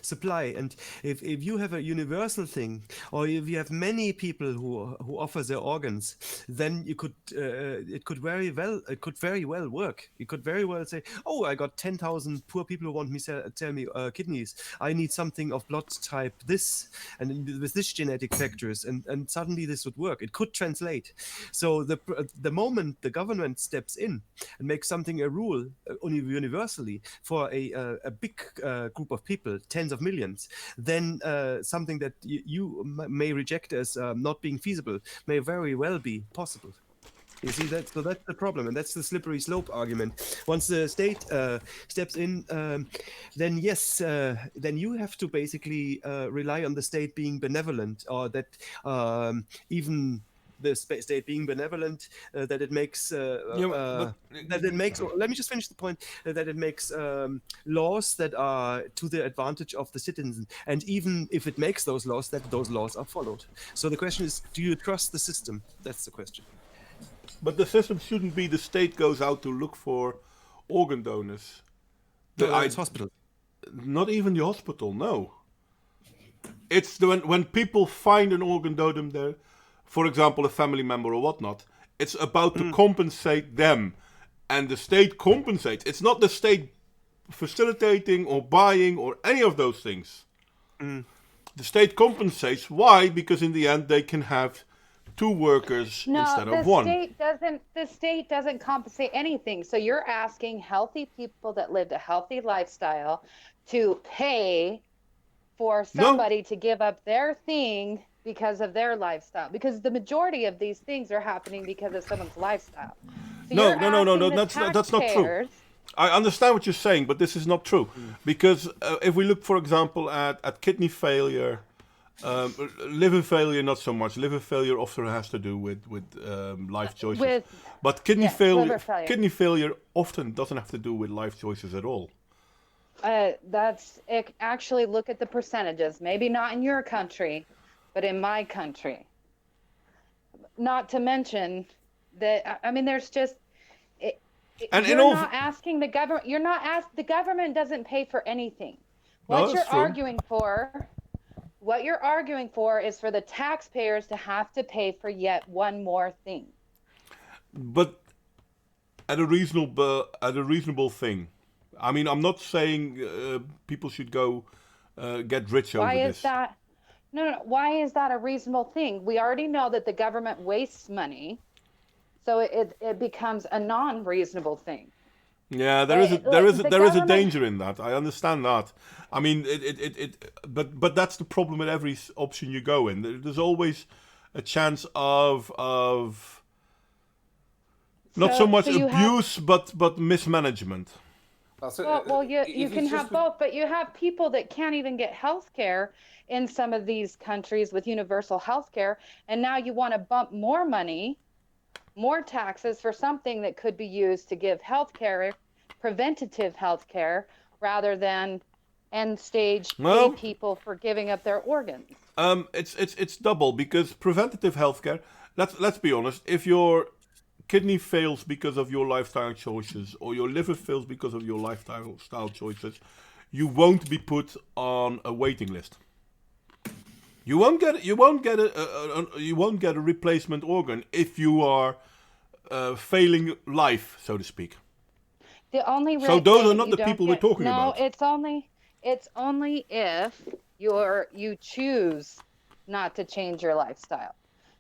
supply. And if you have a universal thing, or if you have many people who offer their organs, then you could it could very well work. You could very well say, oh, I got 10,000 poor people who want me tell me kidneys. I need something of blood type this. And with this genetic factors, and suddenly this would work. It could translate. So the moment the government steps in and makes something a rule universally for a big group of people, tens of millions, then something that you may reject as not being feasible may very well be possible. You see, that's the problem, and that's the slippery slope argument. Once the state steps in, then yes, then you have to basically rely on the state being benevolent, or that even the state being benevolent, that it makes that it makes. Let me just finish the point. That it makes laws that are to the advantage of the citizens, and even if it makes those laws, that those laws are followed. So the question is, do you trust the system? That's the question. But the system shouldn't be the state goes out to look for organ donors. It's hospital. Not even the hospital, no. It's when people find an organ donor there, for example, a family member or whatnot, it's about to compensate them. And the state compensates. It's not the state facilitating or buying or any of those things. The state compensates. Why? Because in the end they can have 2 workers instead of 1. The state doesn't compensate anything. So you're asking healthy people that lived a healthy lifestyle to pay for somebody to give up their thing because of their lifestyle. Because the majority of these things are happening because of someone's lifestyle. So No. That's not true. I understand what you're saying, but this is not true. Because if we look, for example, at kidney failure, liver failure, not so much. Liver failure often has to do with life choices. But kidney failure often doesn't have to do with life choices at all. Actually, look at the percentages. Maybe not in your country, but in my country. Not to mention that, I mean, there's just... You're not asking the government. The government doesn't pay for anything. What you're arguing for is for the taxpayers to have to pay for yet one more thing. But at a reasonable thing. I mean, I'm not saying people should go get rich over this. Why is that? No. Why is that a reasonable thing? We already know that the government wastes money. So it becomes a non-reasonable thing. Yeah, there is a danger in that. I understand that. I mean, but that's the problem with every option you go in. There's always a chance of not so much abuse, but mismanagement. You can have both, but you have people that can't even get health care in some of these countries with universal health care, and now you want to bump more money, more taxes for something that could be used to give health care, preventative health care, rather than end stage pay people for giving up their organs. It's double, because preventative health care, let's be honest, if your kidney fails because of your lifestyle choices, or your liver fails because of your lifestyle choices, you won't be put on a waiting list. You won't get a replacement organ if you are failing life, so to speak. So those are not the people we're talking about. No, it's only if you choose not to change your lifestyle.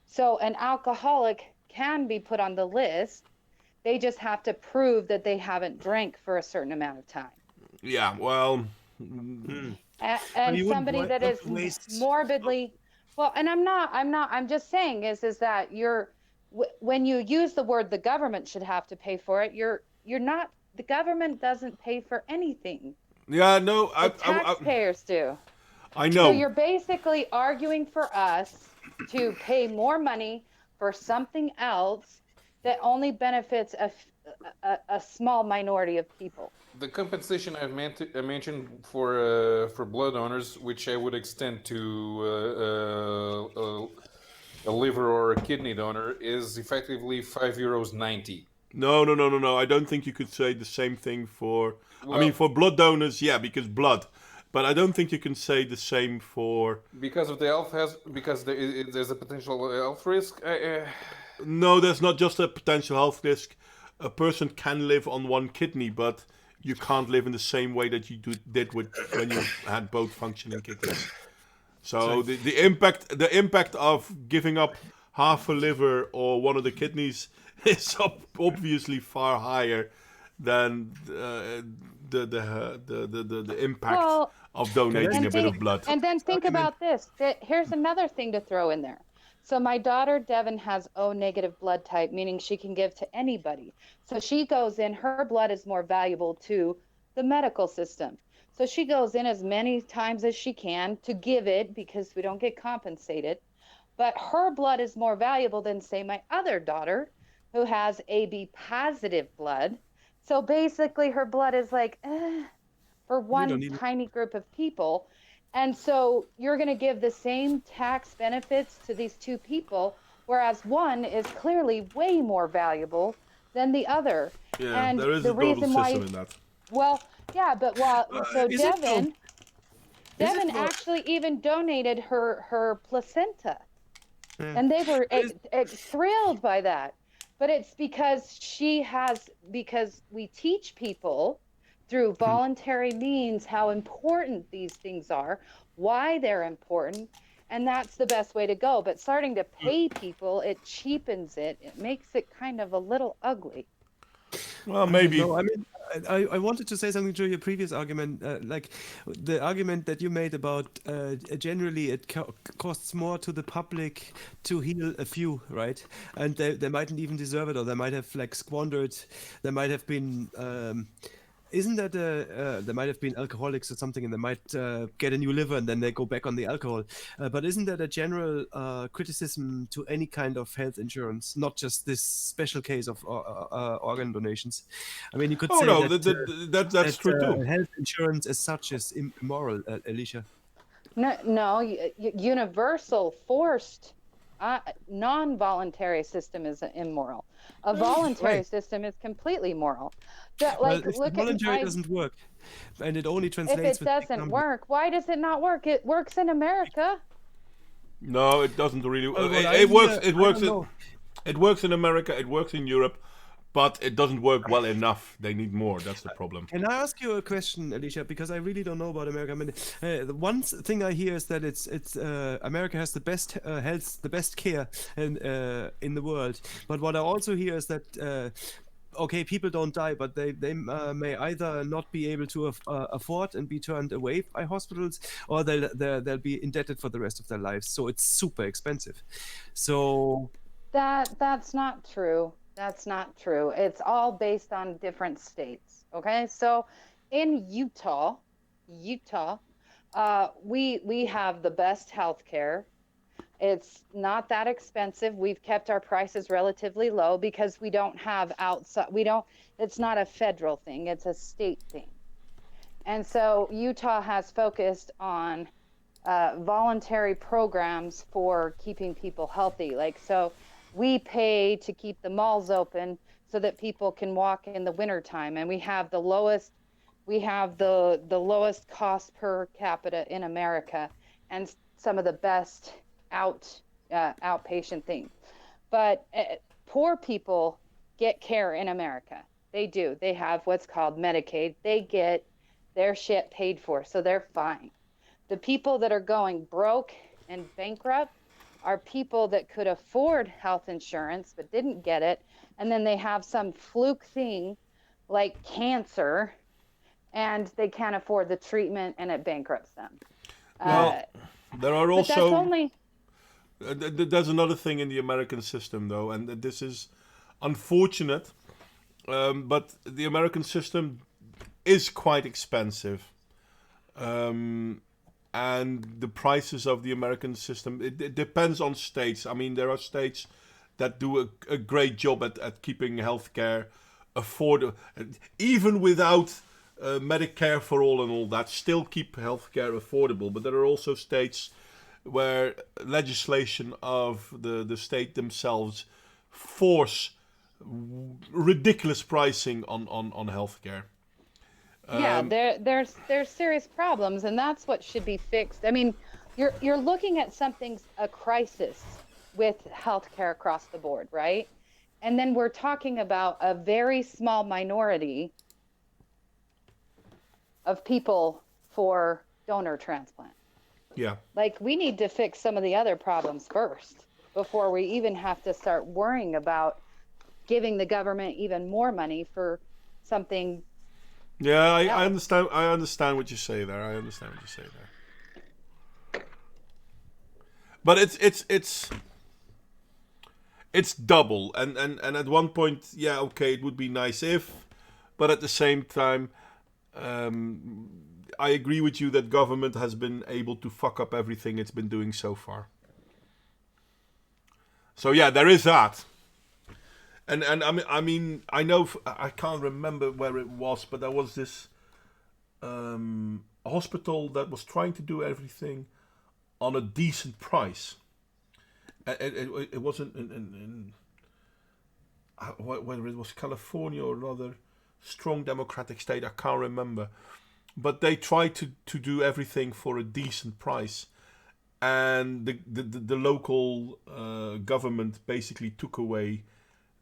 So an alcoholic can be put on the list. They just have to prove that they haven't drank for a certain amount of time. Yeah, well. And somebody that is morbidly and I'm just saying is that when you use the word the government should have to pay for it, you're not. The government doesn't pay for anything. Yeah, no, taxpayers do. I know. So you're basically arguing for us to pay more money for something else that only benefits a small minority of people. The compensation I mentioned for blood donors, which I would extend to a liver or a kidney donor, is effectively €5.90. No. I don't think you could say the same thing for. I mean, for blood donors, yeah, because blood. But I don't think you can say the same for. Because of because there's a potential health risk. No, there's not just a potential health risk. A person can live on one kidney, but you can't live in the same way that you did when you had both functioning kidneys. So the impact of giving up half a liver or one of the kidneys is obviously far higher than the impact of donating a bit of blood. And then think about this. Here's another thing to throw in there. So my daughter, Devin, has O negative blood type, meaning she can give to anybody. So she goes in, her blood is more valuable to the medical system. So she goes in as many times as she can to give it because we don't get compensated. But her blood is more valuable than, say, my other daughter who has AB positive blood. So basically her blood is like, for one tiny group of people. And so you're going to give the same tax benefits to these two people, whereas one is clearly way more valuable than the other. Yeah, And there is the a total reason why, system in that. well, yeah, but so Is it though? Devin, Is it Devin though? actually even donated her placenta, Yeah. and they were Is- thrilled by that. But it's because we teach people through voluntary means how important these things are, why they're important, and that's the best way to go. But starting to pay people, it cheapens it. It makes it kind of a little ugly. Well, maybe. No, I mean, I wanted to say something to your previous argument, like the argument that you made about generally it costs more to the public to heal a few, right? And they mightn't even deserve it, or they might have like squandered, they might have been. Isn't that there might have been alcoholics or something, and they might get a new liver and then they go back on the alcohol. But isn't that a general criticism to any kind of health insurance, not just this special case of organ donations? I mean, you could Oh say no, that that's true too. health insurance as such is immoral, Alicia. No, universal, forced, non-voluntary system is immoral. A voluntary Right. system is completely moral. Like, Well, if look at voluntary doesn't work, and it only if translates it with big doesn't numbers. work, why does it not work? It works in America. No, it doesn't really. Well, what I It works. hear- It I works. don't know. It works in America. It works in Europe, but it doesn't work well enough. They need more. That's the problem. Can I ask you a question, Alicia? Because I really don't know about America. I mean, the one thing I hear is that it's America has the best health, the best care in the world. But what I also hear is that okay, people don't die, but they may either not be able to afford and be turned away by hospitals, or they'll be indebted for the rest of their lives. So it's super expensive. So That's not true. That's not true. It's all based on different states. Okay, so in Utah, we have the best health care. It's not that expensive. We've kept our prices relatively low because we don't have outside. It's not a federal thing. It's a state thing. And so Utah has focused on voluntary programs for keeping people healthy. Like, so we pay to keep the malls open so that people can walk in the wintertime. And we have the lowest cost per capita in America, and some of the best outpatient things. But poor people get care in America. They do. They have what's called Medicaid. They get their shit paid for, so they're fine. The people that are going broke and bankrupt are people that could afford health insurance but didn't get it, and then they have some fluke thing like cancer, and they can't afford the treatment, and it bankrupts them. Well, there are But that's also only there's another thing in the American system though, and this is unfortunate, but the American system is quite expensive. And the prices of the American system, it depends on states. I mean, there are states that do a great job at keeping healthcare affordable, even without Medicare for all and all that, still keep healthcare affordable. But there are also states where legislation of the state themselves force ridiculous pricing on healthcare. there's serious problems, and that's what should be fixed. I mean, you're looking at a crisis with healthcare across the board, right? And then we're talking about a very small minority of people for donor transplant. Yeah. Like, we need to fix some of the other problems first before we even have to start worrying about giving the government even more money for something. Yeah, I understand. I understand what you say there. But it's double, and at one point, yeah, okay, it would be nice if, but at the same time, I agree with you that government has been able to fuck up everything it's been doing so far. So yeah, there is that. And I mean, I know, I can't remember where it was, but there was this hospital that was trying to do everything on a decent price. It wasn't in whether it was California or another strong democratic state, I can't remember. But they tried to do everything for a decent price, and the local government basically took away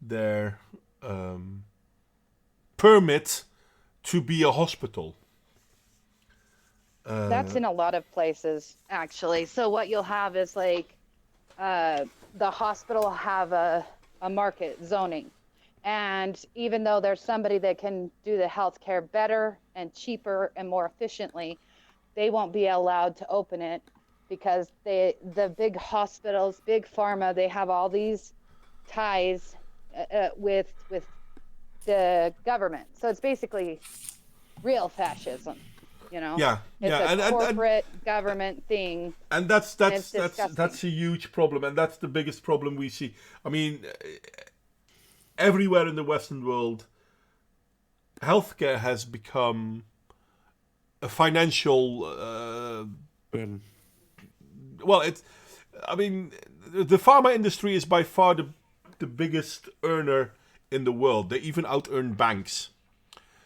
their permit to be a hospital. That's in a lot of places, actually. So what you'll have is like the hospital will have a market zoning. And even though there's somebody that can do the healthcare better and cheaper and more efficiently, they won't be allowed to open it because the big hospitals, big pharma, they have all these ties with the government. So it's basically real fascism. You know, it's a corporate government thing, and that's a huge problem, and that's the biggest problem we see. I mean, everywhere in the Western world, healthcare has become a financial. Well, I mean, the pharma industry is by far the biggest earner in the world. They even out-earn banks,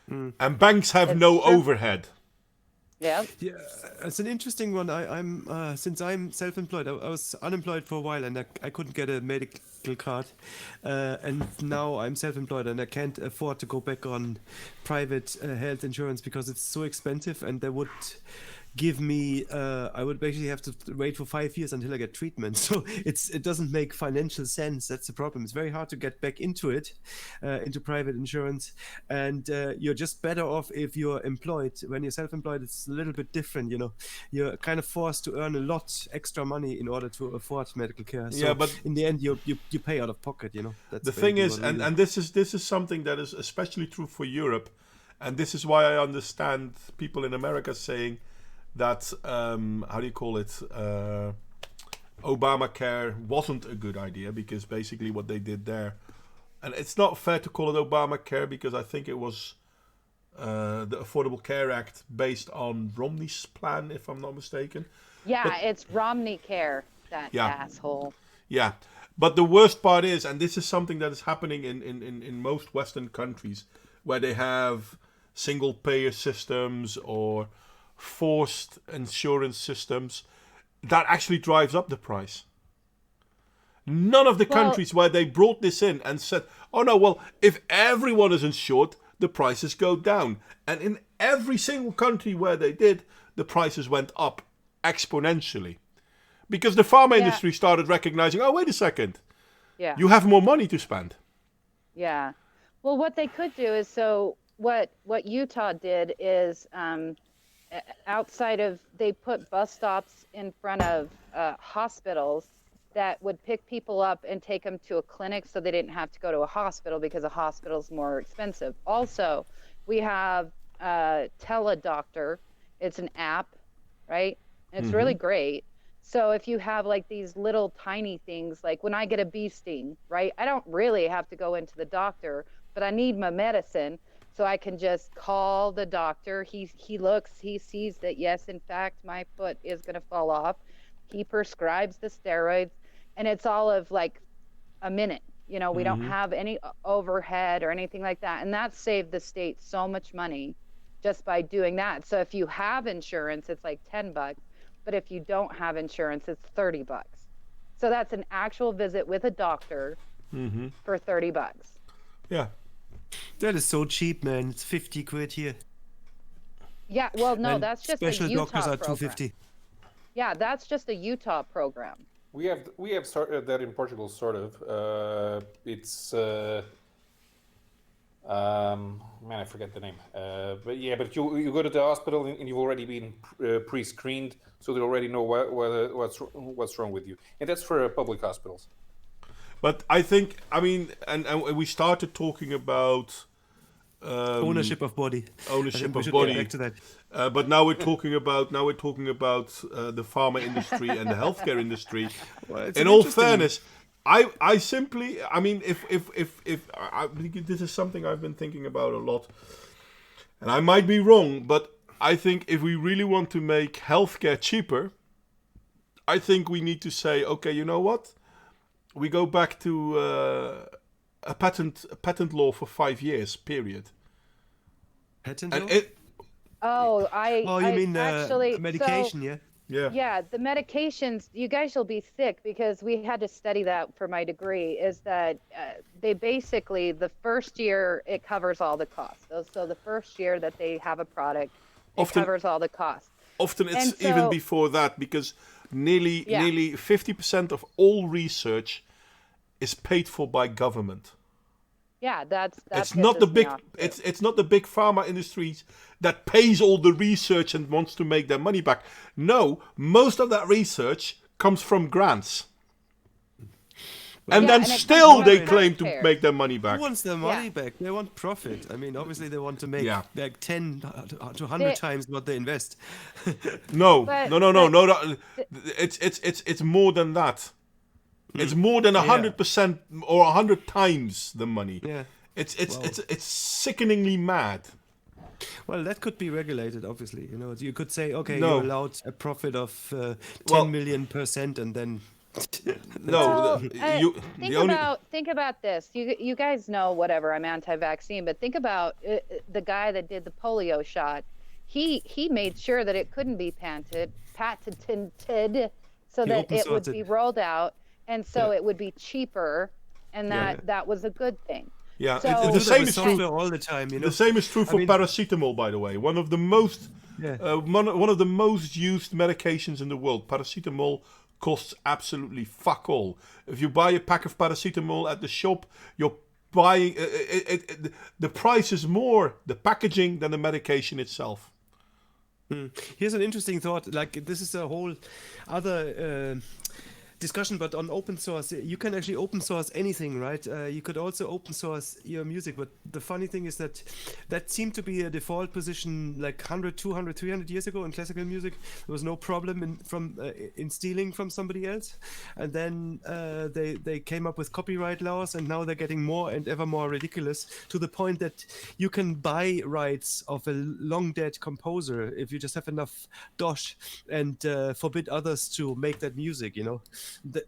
and banks have no overhead. Yeah, it's an interesting one. I'm since I'm self-employed, I was unemployed for a while and I couldn't get a medical card, and now I'm self-employed and I can't afford to go back on private health insurance because it's so expensive, and they would give me I would basically have to wait for 5 years until I get treatment. So it doesn't make financial sense. That's the problem. It's very hard to get back into it, into private insurance, and you're just better off if you're employed. When you're self-employed, it's a little bit different. You know, you're kind of forced to earn a lot extra money in order to afford medical care. So yeah, but in the end, you pay out of pocket. You know, that's the thing is, and this is something that is especially true for Europe, and this is why I understand people in America saying that how do you call it? Obamacare wasn't a good idea, because basically what they did there, and it's not fair to call it Obamacare because I think it was the Affordable Care Act based on Romney's plan, if I'm not mistaken. Yeah, but it's Romney Care, that asshole. Yeah, but the worst part is, and this is something that is happening in most Western countries, where they have single payer systems or forced insurance systems, that actually drives up the price. None of the countries where they brought this in and said, oh no, well, if everyone is insured, the prices go down. And in every single country where they did, the prices went up exponentially. Because the pharma industry started recognizing, oh, wait a second, you have more money to spend. Yeah. Well, what they could do is, so what Utah did is, outside of, they put bus stops in front of hospitals that would pick people up and take them to a clinic, so they didn't have to go to a hospital because a hospital's more expensive. Also, we have TeleDoctor. It's an app, right? And it's really great. So if you have like these little tiny things, like when I get a bee sting, right? I don't really have to go into the doctor, but I need my medicine. So I can just call the doctor. He looks, he sees that, yes, in fact, my foot is going to fall off. He prescribes the steroids, and it's all of like a minute. You know, we don't have any overhead or anything like that. And that saved the state so much money just by doing that. So if you have insurance, it's like $10. But if you don't have insurance, it's $30. So that's an actual visit with a doctor for $30. Yeah. That is so cheap, man. It's 50 quid here. Yeah, well, no, that's just a Utah special doctors are program. $250. Yeah, that's just a Utah program. We have started that in Portugal, sort of. It's man, I forget the name. But you go to the hospital and you've already been pre-screened, so they already know what's wrong with you, and that's for public hospitals. But I think, I mean, and we started talking about ownership of body. Ownership of get body. back to that. But now we're talking about the pharma industry and the healthcare industry. Well, in all fairness, I simply, I mean, if this is something I've been thinking about a lot, and I might be wrong, but I think if we really want to make healthcare cheaper, I think we need to say, okay, you know what? we go back to a patent law for 5 years period, Patent and law? it Oh, Oh, you mean actually medication? Yeah. Yeah, the medications, you guys will be sick because we had to study that for my degree, is that they basically, the first year, it covers all the costs. So the first year that they have a product, it Often- covers all the costs. often it's And even so- before that, because nearly Yeah. 50% of all research is paid for by government. Yeah, that It's not the pisses me big off, too. it's not the big pharma industries that pays all the research and wants to make their money back. No, most of that research comes from grants. And Yeah, then and it comes from they the claim to taxpayers. make their money back. Who wants their money Yeah. back? They want profit. I mean, obviously they want to make Yeah. like 10 to 100 They- times what they invest. No, But- no. It's more than that. It's more than 100% or 100 times the money. Yeah. It's sickeningly mad. Well, that could be regulated, obviously. You know, you could say, okay, No. you're allowed a profit of 10 Well- million %, and then No, Well, the think about this. You guys know whatever. I'm anti-vaccine, but think about the guy that did the polio shot. He made sure that it couldn't be patented, so He that open it would sourced it. be rolled out, and so Yeah. it would be cheaper, and that was a good thing. yeah. So- The do that same with is true. software all the time. You know, The same is true for mean- paracetamol, by the way. One of the most Yeah. one of the most used medications in the world. Paracetamol costs absolutely fuck all. If you buy a pack of paracetamol at the shop, you're buying the price is more the packaging than the medication itself. Here's an interesting thought. Like, this is a whole other discussion, but on open source, you can actually open source anything, right? You could also open source your music, but the funny thing is that seemed to be a default position like 100, 200, 300 years ago in classical music. There was no problem in stealing from somebody else, and then they came up with copyright laws, and now they're getting more and ever more ridiculous, to the point that you can buy rights of a long dead composer if you just have enough dosh, and forbid others to make that music, you know.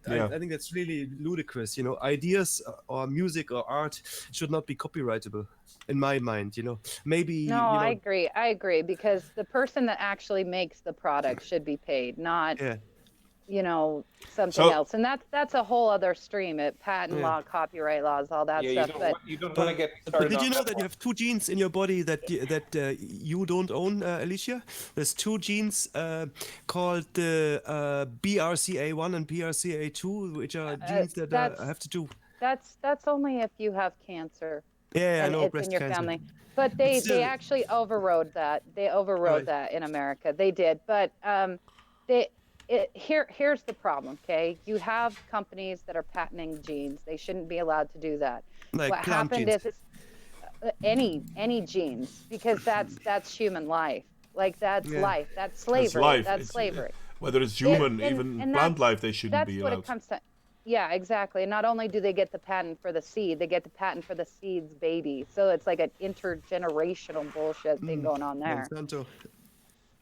Yeah. I think that's really ludicrous, you know. Ideas or music or art should not be copyrightable, in my mind, you know. Maybe No, you know, I agree, because the person that actually makes the product should be paid, not yeah. something So- else. And that's a whole other stream. Patent law, copyright laws, all that Yeah, stuff. you don't want to get But started did you on know that that you one. have two genes in your body that you don't own, Alicia? There's two genes called the BRCA1 and BRCA2, which are genes that have to do. That's only if you have cancer. Yeah, I and know, it's breast in your cancer. family. But they still- actually overrode that. They overrode Right. that in America. They did. But here's the problem, okay? You have companies that are patenting genes. They shouldn't be allowed to do that. Like What plant happened genes. is any genes, because that's human life. Like that's Yeah. life. That's slavery. life. That's It's- slavery. Whether it's human, and- even and plant that's- life, they shouldn't That's be what allowed. it comes to. Yeah, exactly. And not only do they get the patent for the seed, they get the patent for the seed's baby. So it's like an intergenerational bullshit thing going on there. Monsanto.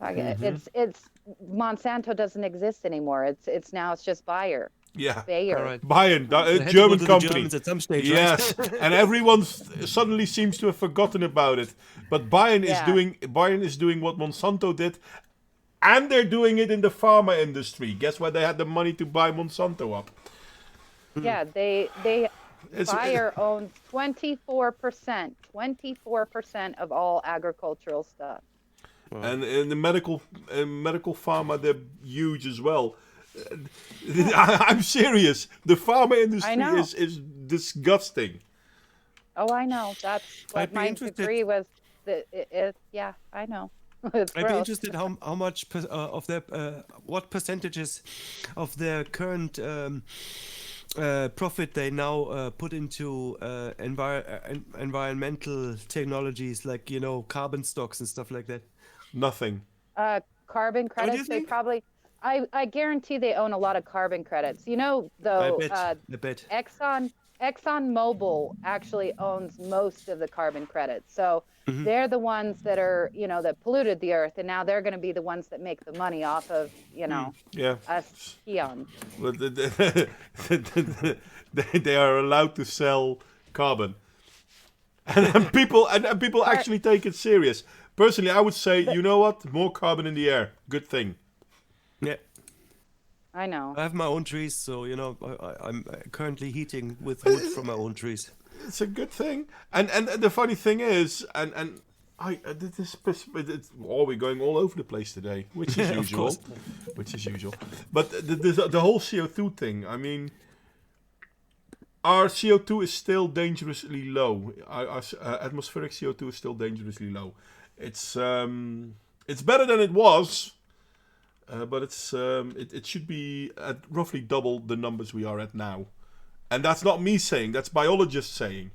Like, Mm-hmm. it's Monsanto doesn't exist anymore. It's just Bayer. Yeah. Bayer. All right. Bayern, They a had to go German to the company. Germans at some stage, right? Yes, and everyone suddenly seems to have forgotten about it. But Bayern is doing what Monsanto did, and they're doing it in the pharma industry. Guess why they had the money to buy Monsanto up? Yeah, they Bayer owns 24% of all agricultural stuff. And in the medical pharma, they're huge as well. I'm serious. The pharma industry know. is disgusting. Oh, I know. That's what I'd be my interested- degree was. Yeah, I know. It's I'd be gross. interested how much of their what percentages of their current profit they now put into environmental technologies, like, you know, carbon stocks and stuff like that. Nothing. Carbon What do you credits. They think? probably. I guarantee they own a lot of carbon credits. You know, though. I bet. ExxonMobil actually owns most of the carbon credits. So they're the ones that are, that polluted the earth, and now they're going to be the ones that make the money off of, Yeah. us peons. But they are allowed to sell carbon, and people actually take it serious. Personally, I would say, you know what? More carbon in the air, good thing. Yeah. I know. I have my own trees, so I'm currently heating with wood from my own trees. It's a good thing. And the funny thing is, we're going all over the place today, which is usual. But the whole CO2 thing. I mean, our CO2 is still dangerously low. Our atmospheric CO2 is still dangerously low. It's better than it was, but it should be at roughly double the numbers we are at now. And that's not me saying, that's biologists saying.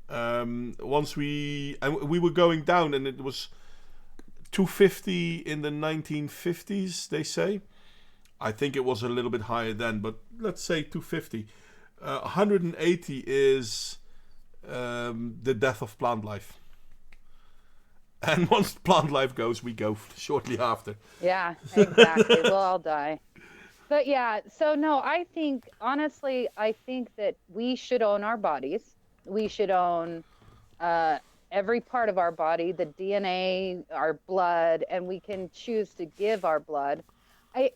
We were going down, and it was 250 in the 1950s, they say. I think it was a little bit higher then, but let's say 250. 180 is the death of plant life. And once plant life goes, we go shortly after. Yeah, exactly. We'll all die. But yeah, so no, honestly, I think that we should own our bodies. We should own every part of our body, the DNA, our blood, and we can choose to give our blood. I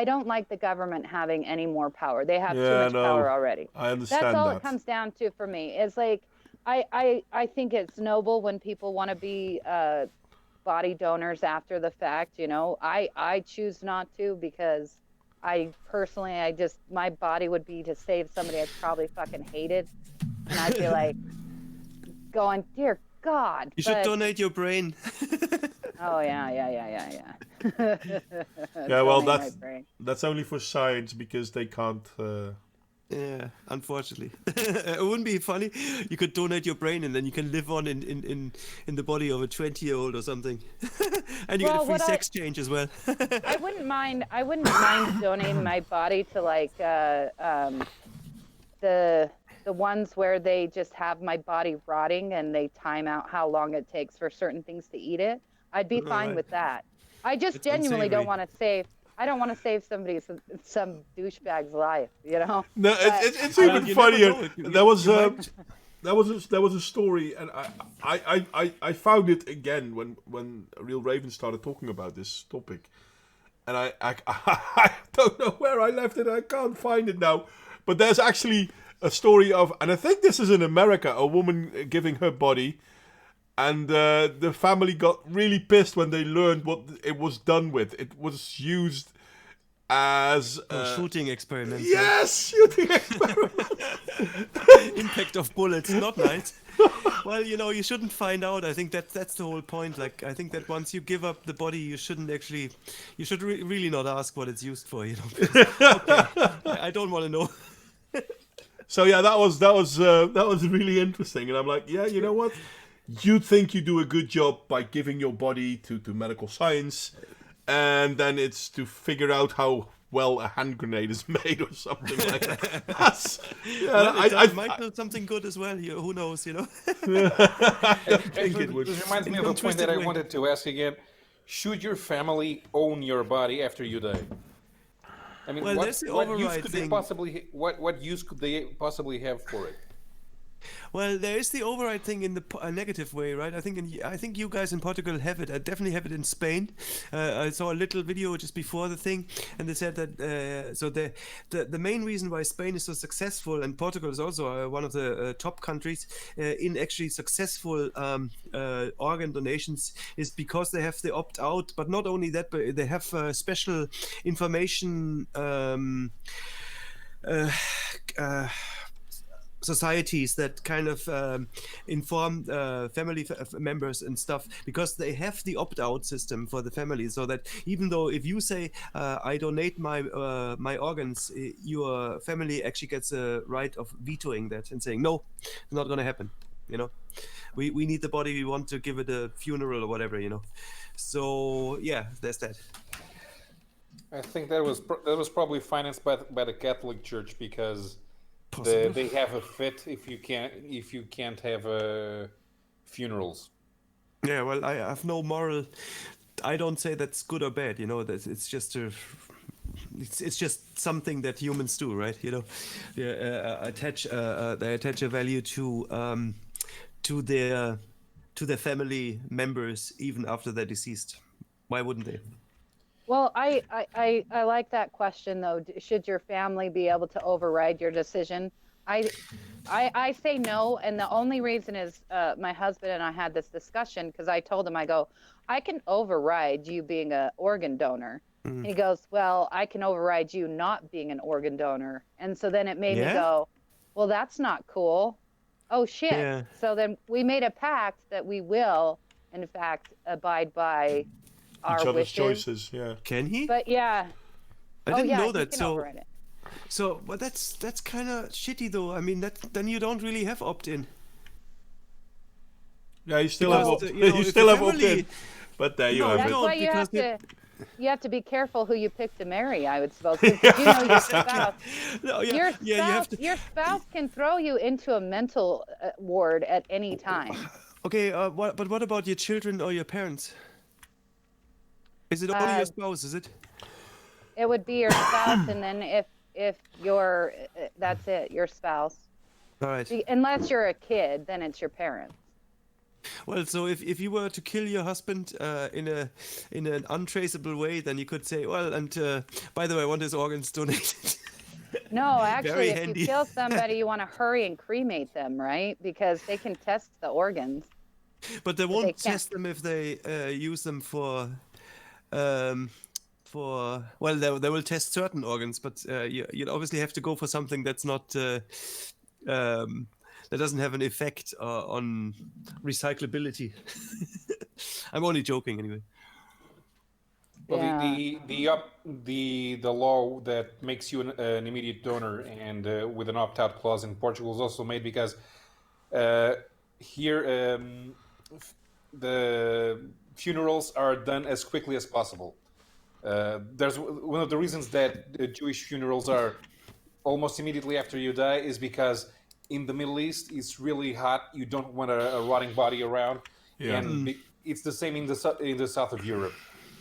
don't like the government having any more power. They have too much power already. I understand That's all that. it comes down to for me. It's like, I think it's noble when people want to be body donors after the fact. I choose not to, because my body would be to save somebody I probably fucking hated, and I'd be like going, dear God. You should donate your brain. Oh yeah. Yeah, well, that's only for science, because they can't. Yeah, unfortunately. It wouldn't be funny. You could donate your brain, and then you can live on in the body of a 20-year-old or something, and you get a free sex change as well. I wouldn't mind donating my body to like the ones where they just have my body rotting and they time out how long it takes for certain things to eat it. I'd be fine with that. I just genuinely don't want to save. I don't want to save some douchebag's life, No, it's even funnier. There was a story, and I found it again when Real Raven started talking about this topic, and I don't know where I left it. I can't find it now, but there's actually a story of, and I think this is in America, a woman giving her body. And the family got really pissed when they learned what it was done with. It was used as shooting experiments. Yes, shooting experiments. Impact of bullets, not nice. Well, you shouldn't find out. I think that's the whole point. Like, I think that once you give up the body, you should really not ask what it's used for. Okay, I don't want to know. So yeah, that was really interesting, and I'm like, yeah, you know what? You think you do a good job by giving your body to medical science, and then it's to figure out how well a hand grenade is made or something like that. I might do something good as well. Who knows, I think it would. This reminds me of a point that I wanted to ask again. Should your family own your body after you die? I mean, what use could they possibly have for it? Well, there is the override thing in the negative way, right? I think you guys in Portugal have it. I definitely have it in Spain. I saw a little video just before the thing, and they said that the main reason why Spain is so successful, and Portugal is also one of the top countries in actually successful organ donations, is because they have the opt-out. But not only that, but they have special information. Societies that kind of inform family members and stuff, because they have the opt-out system for the family, so that even though if you say I donate my organs, your family actually gets a right of vetoing that and saying no, it's not going to happen. We need the body, we want to give it a funeral or whatever. So yeah, there's that. I think that was probably financed by the Catholic Church because Possible. they have a fit if you can't have funerals. Yeah, well, I have no moral. I don't say that's good or bad. You know, that it's just a. It's just something that humans do, right? You know, they attach a value to their family members even after they're deceased. Why wouldn't they? Well, I like that question though. Should your family be able to override your decision? I say no, and the only reason is my husband and I had this discussion because I told him, I go, I can override you being an organ donor. And he goes, well, I can override you not being an organ donor. And so then it made me Yeah? go, well, that's not cool. Oh shit. Yeah. So then we made a pact that we will, in fact, abide by our Each other's wishes. choices. Yeah. Can he? But yeah. I Oh didn't yeah, know he that. can So, override it. but that's kind of shitty though. I mean, then you don't really have opt-in. Yeah, you still have Because opt- you know, you if still the have family- opt-in. But there you No, have That's it. don't, why you have because to have to be careful who you pick to marry, I would suppose. Because you know your spouse. No, yeah, Your yeah, you have spouse, to. your spouse can throw you into a mental ward at any time. Okay, but what about your children or your parents? Is it only your spouse? Is it? It would be your spouse, and then if you're, that's it, your spouse. All right. Unless you're a kid, then it's your parents. Well, so if you were to kill your husband in an untraceable way, then you could say, well, and by the way, I want his organs donated. No, actually, Very if handy. you kill somebody, you want to hurry and cremate them, right? Because they can test the organs. But they they won't can't. test them if they use them for well, they will test certain organs, but you'd obviously have to go for something that's not that doesn't have an effect on recyclability. I'm only joking anyway. Well, Yeah. the law that makes you an immediate donor and with an opt-out clause in Portugal is also made because here the funerals are done as quickly as possible. There's one of the reasons that the Jewish funerals are almost immediately after you die is because in the Middle East it's really hot. You don't want a rotting body around, Yeah. and it's the same in the south of Europe.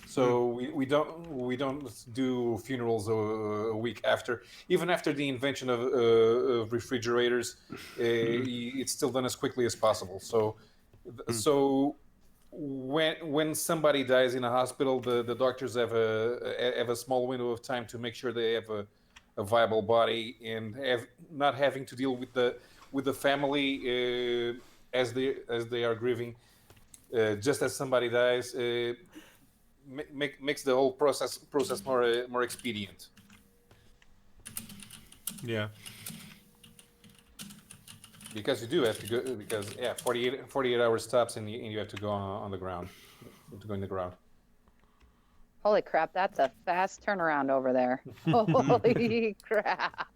So we don't do funerals a week after. Even after the invention of refrigerators, it's still done as quickly as possible. So when somebody dies in a hospital, the doctors have a small window of time to make sure they have a viable body and not having to deal with the family as they are grieving. Just as somebody dies, makes the whole process more expedient. Yeah. Because you do have to go, because 48 hours stops and you have to go on the ground, to go in the ground. Holy crap, that's a fast turnaround over there. Holy crap.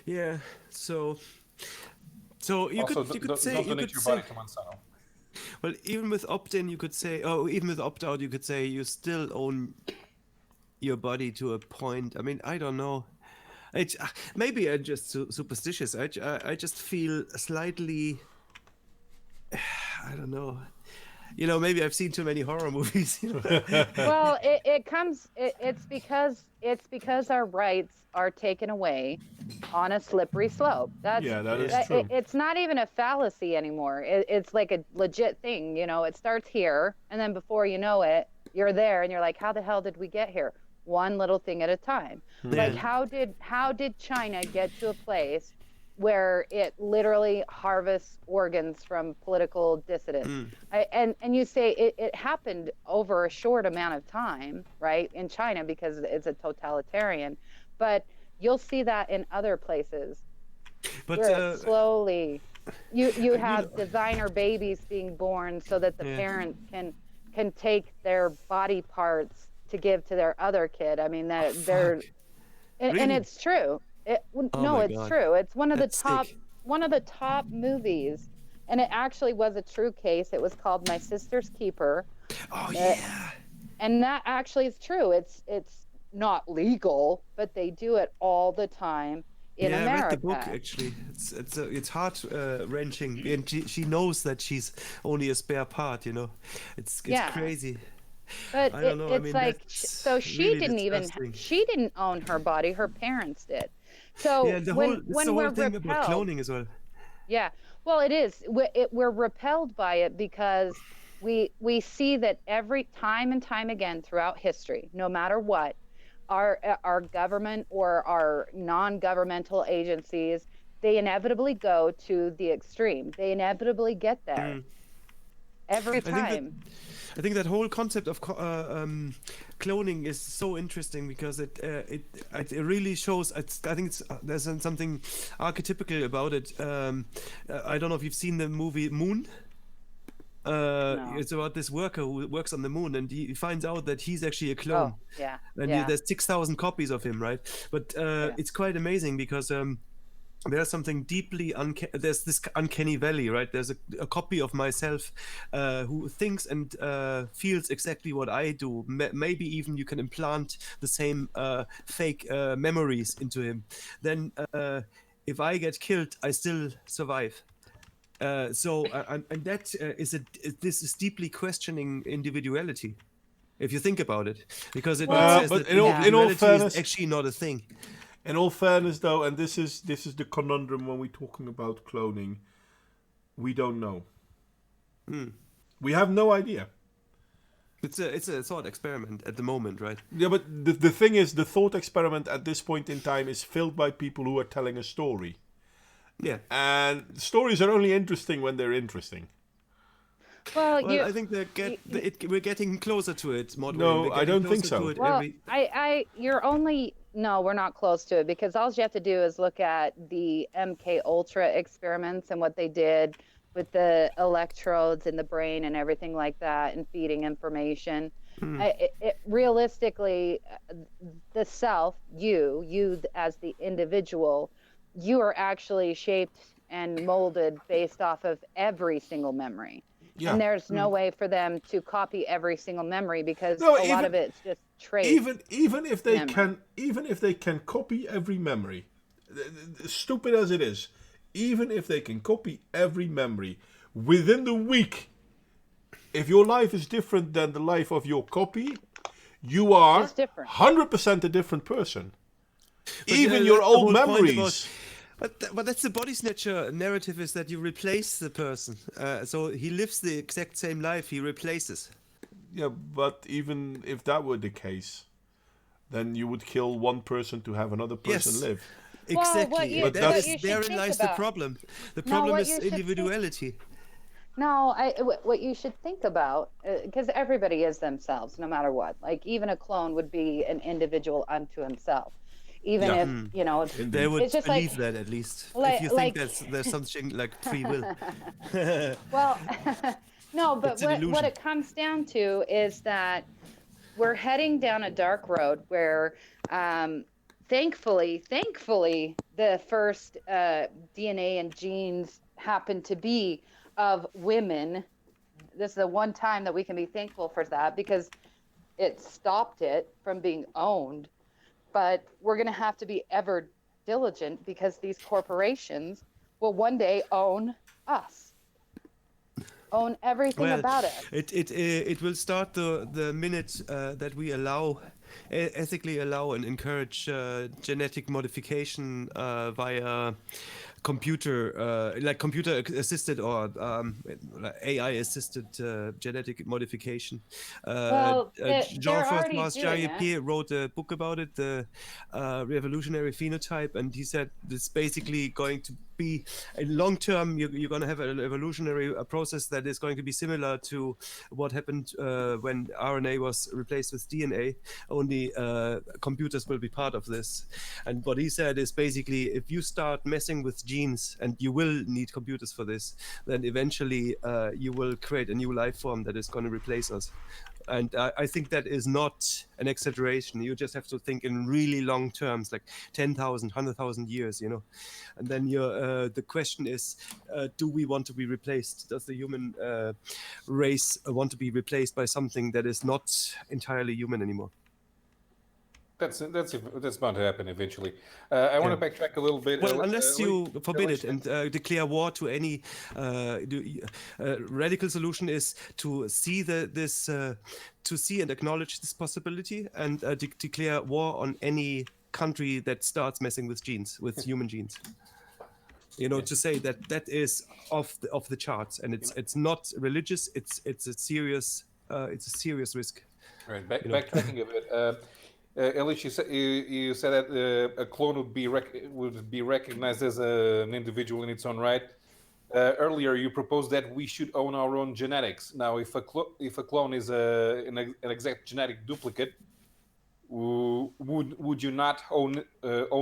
Yeah. So you Also, could say don't you donate could your say body to Monsanto. well, even with opt-in, you could say, oh, even with opt-out, you could say you still own your body to a point. I mean, I don't know. Maybe I'm just superstitious. I just feel slightly. I don't know. You know, maybe I've seen too many horror movies. You know? Well, it's because our rights are taken away on a slippery slope. That is true. It's not even a fallacy anymore. It's like a legit thing. You know, it starts here, and then before you know it, you're there, and you're like, how the hell did we get here? One little thing at a time. Like how did China get to a place where it literally harvests organs from political dissidents? And you say it happened over a short amount of time, right, in China because it's a totalitarian, but you'll see that in other places. But where it slowly you have designer babies being born so that the parents can take their body parts to give to their other kid. I mean that they're Really? and it's true. No, my it's God. true. It's one of That's sick. one of the top movies, and it actually was a true case. It was called My Sister's Keeper Oh yeah. And that actually is true. It's not legal, but they do it all the time in Yeah, America. I read the book actually. It's heart wrenching, and she knows that she's only a spare part. You know, it's Yeah. crazy. But I don't know, I it's mean, like, that's so she really didn't disgusting. she didn't own her body. Her parents did. So Yeah, the when whole when the we're whole thing about repelled, cloning as well. yeah, well, it is. We're repelled by it because we see that every time and time again throughout history, no matter what, our government or our non-governmental agencies, they inevitably go to the extreme. They inevitably get there every time. I think that whole concept of cloning is so interesting because it really shows. I think there's something archetypical about it. I don't know if you've seen the movie Moon. No. It's about this worker who works on the moon, and he finds out that he's actually a clone. Oh, yeah. And Yeah. there's 6,000 copies of him, right? But it's quite amazing because there's something deeply there's this uncanny valley, right? There's a copy of myself who thinks and feels exactly what I do. Maybe even you can implant the same fake memories into him. Then if I get killed, I still survive. And that this is deeply questioning individuality, if you think about it, because it says but that in all individuality fairness- is actually not a thing. In all fairness, though, and this is the conundrum when we're talking about cloning, we don't know. We have no idea. It's a thought experiment at the moment, right? Yeah, but the thing is, the thought experiment at this point in time is filled by people who are telling a story. Yeah. And stories are only interesting when they're interesting. Well, Well, I think we're getting closer to it. Modern. No, We're I getting don't think closer so. to it Well, every- no, we're not close to it because all you have to do is look at the MK Ultra experiments and what they did with the electrodes in the brain and everything like that, and feeding information. Realistically, the self, you as the individual, you are actually shaped and molded based off of every single memory. Yeah. And there's no way for them to copy every single memory because No, a lot even- of it's just traits. Even if they memory. can copy every memory, stupid as it is, even if they can copy every memory within the week, if your life is different than the life of your copy, you are It's different. 100% a different person. Even yeah, your that's the old whole point memories. But that's the body snatcher narrative, is that you replace the person. So he lives the exact same life, he replaces. Yeah, but even if that were the case, then you would kill one person to have another person Yes. live. Well, what Exactly. you- But That what is- you should therein think lies about- the problem. The No, problem what is you should think- individuality. No, what you should think about, because everybody is themselves, no matter what. Like even a clone would be an individual unto himself, even Yeah. if you know. They would It's just like- believe that, at least. like- if you like- think there's something like free will. Well, no, but It's an what illusion. it comes down to is that we're heading down a dark road where, thankfully, the first DNA and genes happen to be of women. This is the one time that we can be thankful for that because it stopped it from being owned. But we're going to have to be ever diligent because these corporations will one day own us. Own everything about us. It will start the minute that we ethically allow and encourage genetic modification via computer assisted or AI assisted genetic modification. Well, they're already Jean-François doing it. Charrier wrote a book about it, the revolutionary phenotype, and he said it's basically going to be in long term. You're going to have an evolutionary process that is going to be similar to what happened when RNA was replaced with DNA. Only computers will be part of this. And what he said is basically, if you start messing with genes, and you will need computers for this, then eventually you will create a new life form that is going to replace us. And I think that is not an exaggeration. You just have to think in really long terms, like 10,000, 100,000 years, you know. And then the question is, do we want to be replaced? Does the human race want to be replaced by something that is not entirely human anymore? That's bound to happen eventually. I want to backtrack a little bit. Well, unless you forbid it Alex, and declare war to any radical solution is to see to see and acknowledge this possibility and declare war on any country that starts messing with genes, with human genes. You know, to say that is off the charts, and it's not religious. It's a serious risk. Right, backtracking a bit. Elish, you said that a clone would be recognized as an individual in its own right. Earlier, you proposed that we should own our own genetics. Now, if a clone is an exact genetic duplicate, would you not own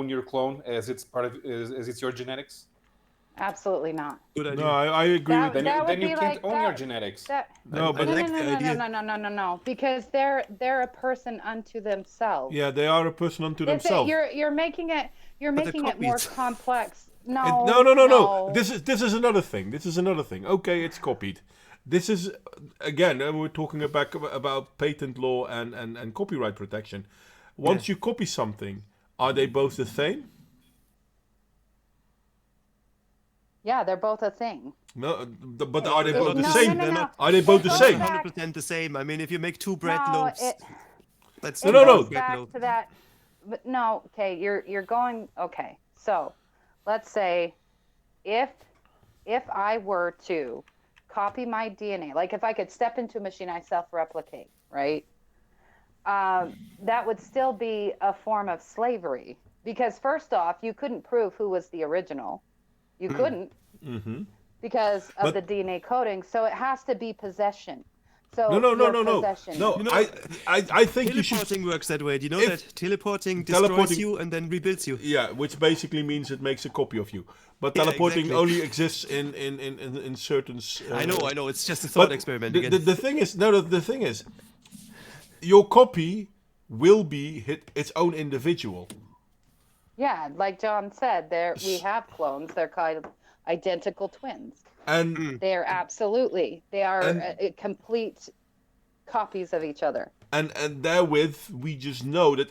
your clone as it's as it's your genetics? Absolutely not. Good idea. No, I agree with Then, That would then you be can't like own that- your genetics. No, but No, because they're a person unto themselves. yeah, they are a person unto It's themselves. You're making it more copies. complex. No. This is another thing. Okay, it's copied. This is again, we're talking about patent law and copyright protection. Once you copy something, are they both the same? Yeah, they're both a thing. No, but are they both the No, same? no, no. Are they both the It goes same? back- 100% the same. I mean, if you make 2 bread No, loaves, that's It No. goes bread back loaf. to that. But no, okay, you're going. Okay, so let's say if I were to copy my DNA, like if I could step into a machine, I self-replicate, right? That would still be a form of slavery because first off, you couldn't prove who was the original. You couldn't because of the DNA coding. So it has to be possession. So No. possession. No, You know, I think you should. Teleporting works that way. Do you know If- that? Teleporting destroys Teleporting- you and then rebuilds you. Yeah, which basically means it makes a copy of you. But Yeah, teleporting exactly. only exists in certain. I know. It's just a thought But experiment the, again. the thing is, the thing is, your copy will be its own individual. Yeah, like John said, we have clones. They're called identical twins. And They are And- complete copies of each other. and therewith we just know that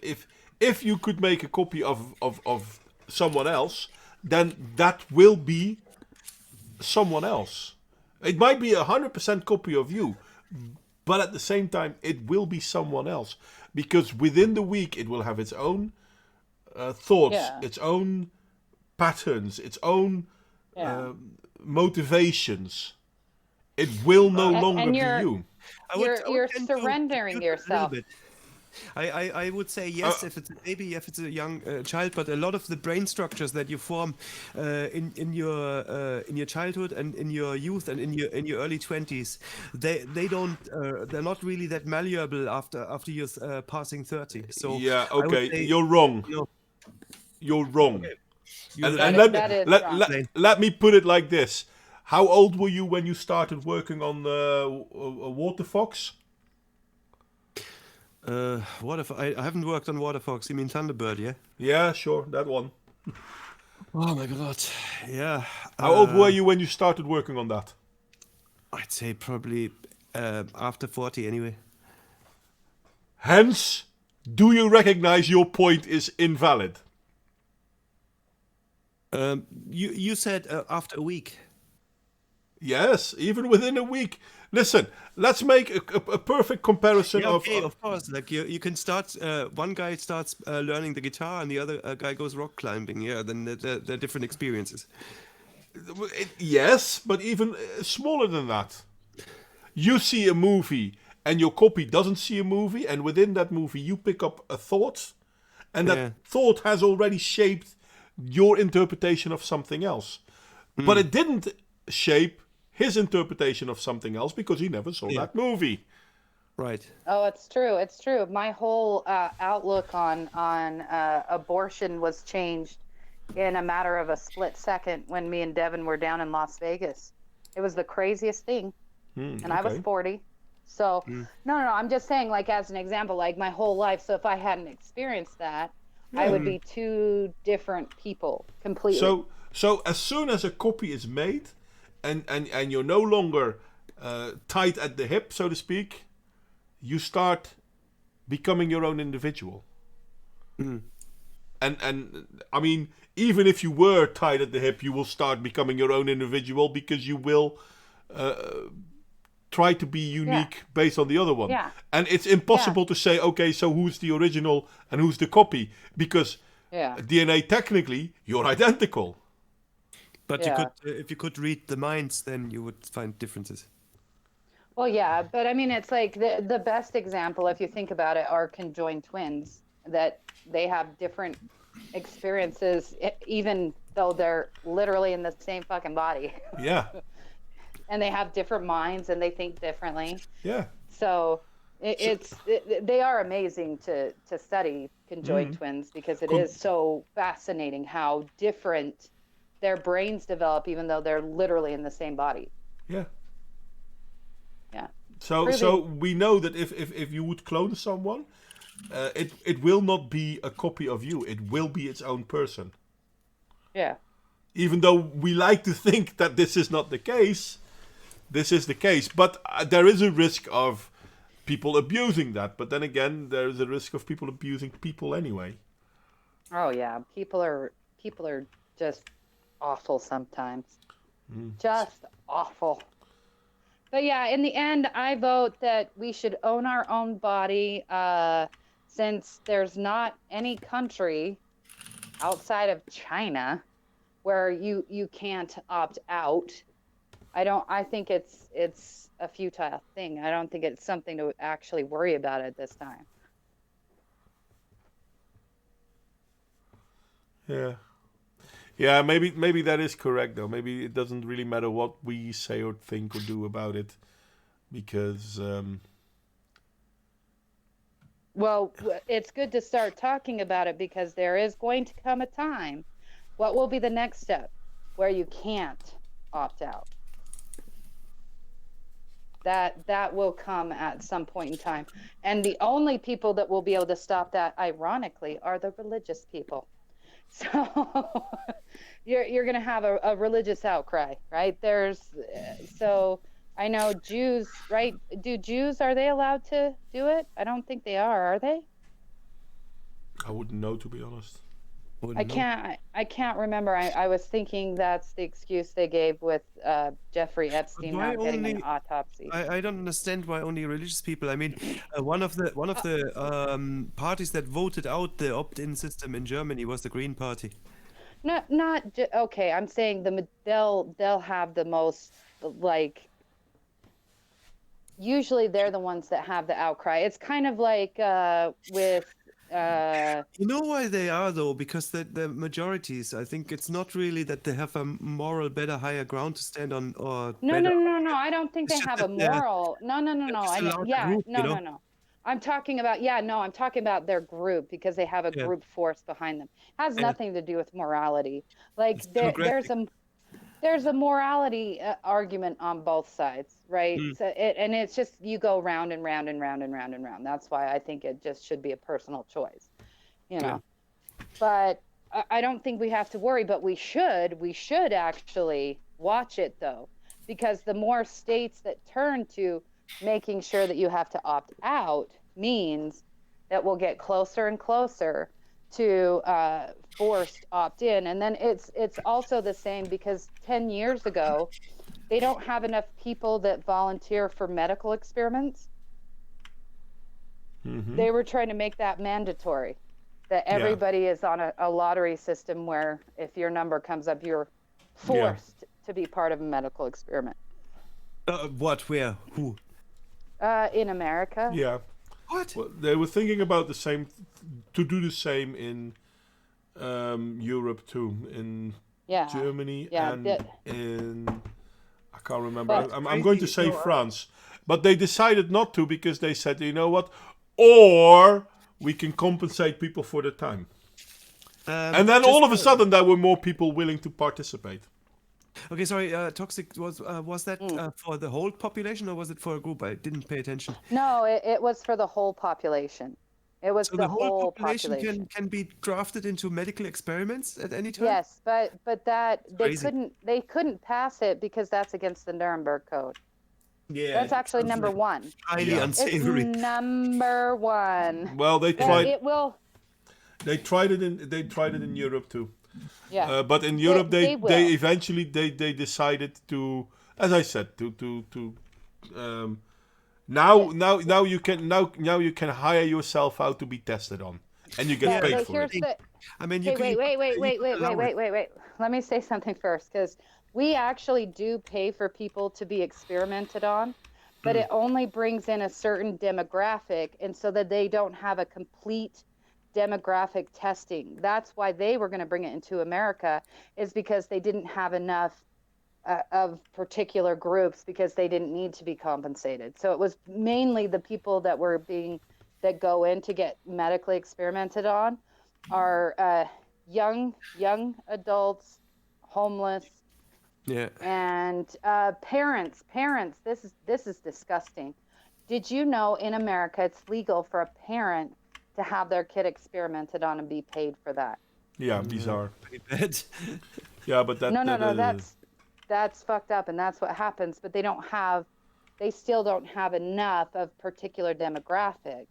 if you could make a copy of someone else, then that will be someone else. It might be 100% copy of you, but at the same time it will be someone else because within the week it will have its own thoughts, Yeah. its own patterns, its own Yeah. motivations. It will no And- longer and be you're- you. You're tend to surrendering compute that a little yourself. bit. I would say yes if it's a baby, if it's a young child, but a lot of the brain structures that you form in your childhood and in your youth and in your early 20s, they don't they're not really that malleable after you're passing 30. So Yeah, I would okay, say, you're wrong. you know, You're wrong. And That is wrong. let me put it like this. How old were you when you started working on Water Fox? what if I haven't worked on Water Fox? You mean Thunderbird, yeah? Yeah, sure, that one. Oh my god, yeah. How old were you when you started working on that? I'd say probably after 40 anyway. Hence, do you recognize your point is invalid? You said after a week. Yes, even within a week. Listen, let's make a perfect comparison Yeah, of. okay, of course. Like you can start. One guy starts learning the guitar, and the other guy goes rock climbing. Yeah, then they're different experiences. Yes, but even smaller than that. You see a movie, and your copy doesn't see a movie, and within that movie, you pick up a thought, and that Yeah. thought has already shaped your interpretation of something else. But it didn't shape his interpretation of something else because he never saw that movie. Right. Oh, it's true. It's true. My whole outlook on abortion was changed in a matter of a split second when me and Devin were down in Las Vegas. It was the craziest thing, and I was okay. 40, So no, I'm just saying, like, as an example, like my whole life. So if I hadn't experienced that, I would be two different people completely. So as soon as a copy is made, and you're no longer tied at the hip, so to speak, you start becoming your own individual. And I mean, even if you were tied at the hip, you will start becoming your own individual, because you will try to be unique based on the other one. Yeah. And it's impossible to say, okay, so who's the original and who's the copy? Because DNA, technically, you're identical. But you could, if you could read the minds, then you would find differences. Well, yeah, but I mean, it's like the best example, if you think about it, are conjoined twins, that they have different experiences, even though they're literally in the same fucking body. Yeah. And they have different minds and they think differently. Yeah. So they are amazing to study conjoined twins, because it is so fascinating how different their brains develop, even though they're literally in the same body. Yeah. Yeah. So we know that if you would clone someone, it will not be a copy of you. It will be its own person. Yeah. Even though we like to think that this is not the case, this is the case. But there is a risk of people abusing that. But then again, there is a risk of people abusing people anyway. Oh yeah, people are just awful sometimes. Just awful. But yeah, in the end, I vote that we should own our own body, since there's not any country outside of China where you can't opt out. I think it's a futile thing. I don't think it's something to actually worry about at this time. Yeah. Yeah, maybe that is correct, though. Maybe it doesn't really matter what we say or think or do about it, because well, it's good to start talking about it, because there is going to come a time. What will be the next step where you can't opt out? That will come at some point in time. And the only people that will be able to stop that, ironically, are the religious people. So you're going to have a religious outcry, right? So I know Jews, right? Are they allowed to do it? I don't think they are they? I wouldn't know, to be honest. I can't remember. I was thinking that's the excuse they gave with Jeffrey Epstein not getting an autopsy. I don't understand why only religious people. I mean, one of the parties that voted out the opt-in system in Germany was the Green Party. Okay. I'm saying they'll have the most, like. Usually they're the ones that have the outcry. It's kind of like with. You know why they are, though? Because the majorities, I think it's not really that they have a moral, better, higher ground to stand on, or no. I don't think they have a moral. No. No. I'm talking about their group, because they have a group force behind them. It has nothing to do with morality. Like there's a morality argument on both sides, right? So it's just, you go round and round and round and round and round. That's why I think it just should be a personal choice, you know. But I don't think we have to worry, but we should actually watch it, though, because the more states that turn to making sure that you have to opt out means that we'll get closer and closer to forced opt-in. And then it's also the same, because 10 years ago they don't have enough people that volunteer for medical experiments. They were trying to make that mandatory, that everybody is on a lottery system where if your number comes up, you're forced to be part of a medical experiment. What? Where? Who? In America. Yeah. What? Well, they were thinking about the same, to do the same in Europe too, in Germany and in, I can't remember. I'm going to say France, but they decided not to, because they said, you know what, or we can compensate people for the time. And then all of a sudden there were more people willing to participate. Okay, sorry. Toxic was that for the whole population or was it for a group? I didn't pay attention. No, it was for the whole population. It was So the the whole whole population population. can be drafted into medical experiments at any time. Yes, but that they Crazy. couldn't pass it because that's against the Nuremberg Code. Yeah, That's it actually sounds number like one. highly Yeah. It's unsavory. number one. Well, they That tried. it will. They tried it in Europe too. Yeah. But in Europe, they will. they eventually they decided to, as I said, to now you can hire yourself out to be tested on, and you get So paid for here's it. the. I mean, you Okay, could wait. Let me say something first, because we actually do pay for people to be experimented on, but it only brings in a certain demographic, and so that they don't have a complete demographic testing. That's why they were going to bring it into America, is because they didn't have enough of particular groups because they didn't need to be compensated. So it was mainly the people that that go in to get medically experimented on are young adults, homeless, Yeah. and parents. This is disgusting. Did you know in America it's legal for a parent to have their kid experimented on and be paid for that? Yeah, bizarre. Pretty bad. Yeah, but that No, that's fucked up, and that's what happens. But they still don't have enough of particular demographics.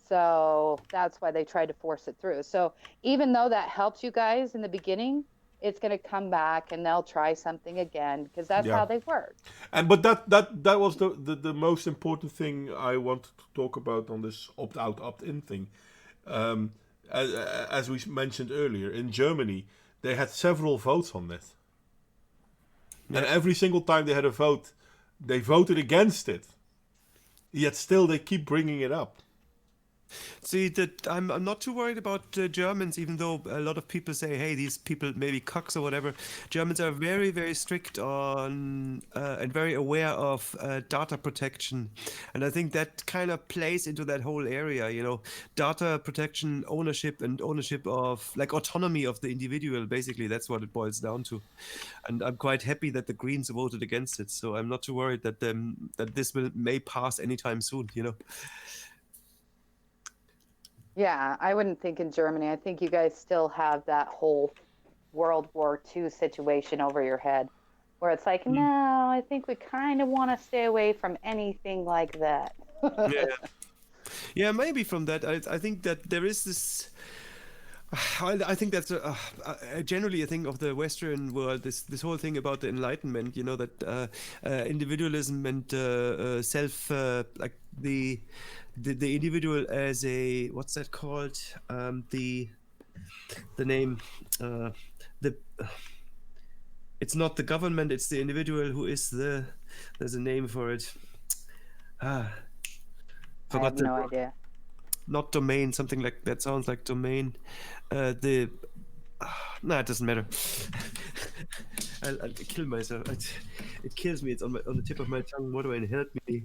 So that's why they tried to force it through. So even though that helps you guys in the beginning, it's going to come back and they'll try something again because that's Yeah. how they work. but that was the most important thing I wanted to talk about on this opt-out opt-in thing. As we mentioned earlier, in Germany they had several votes on this, and every single time they had a vote, they voted against it. Yet still they keep bringing it up. See, that I'm not too worried about Germans, even though a lot of people say, hey, these people maybe cucks or whatever. Germans are very, very strict on and very aware of data protection. And I think that kind of plays into that whole area, data protection, ownership, and ownership of like autonomy of the individual. Basically, that's what it boils down to. And I'm quite happy that the Greens voted against it. So I'm not too worried that this may pass anytime soon, Yeah, I wouldn't think in Germany. I think you guys still have that whole World War II situation over your head where it's like, no, I think we kind of want to stay away from anything like that. Yeah, maybe from that. I think that there is this. I think that's generally a thing of the Western world. This whole thing about the Enlightenment, that individualism and self, like the individual as a, what's that called? The name, it's not the government. It's the individual who is there's a name for it. I Forgot have the no word. idea. Not domain, something like that sounds like domain. It doesn't matter. I'll kill myself. It kills me. It's on the tip of my tongue. What do I help me?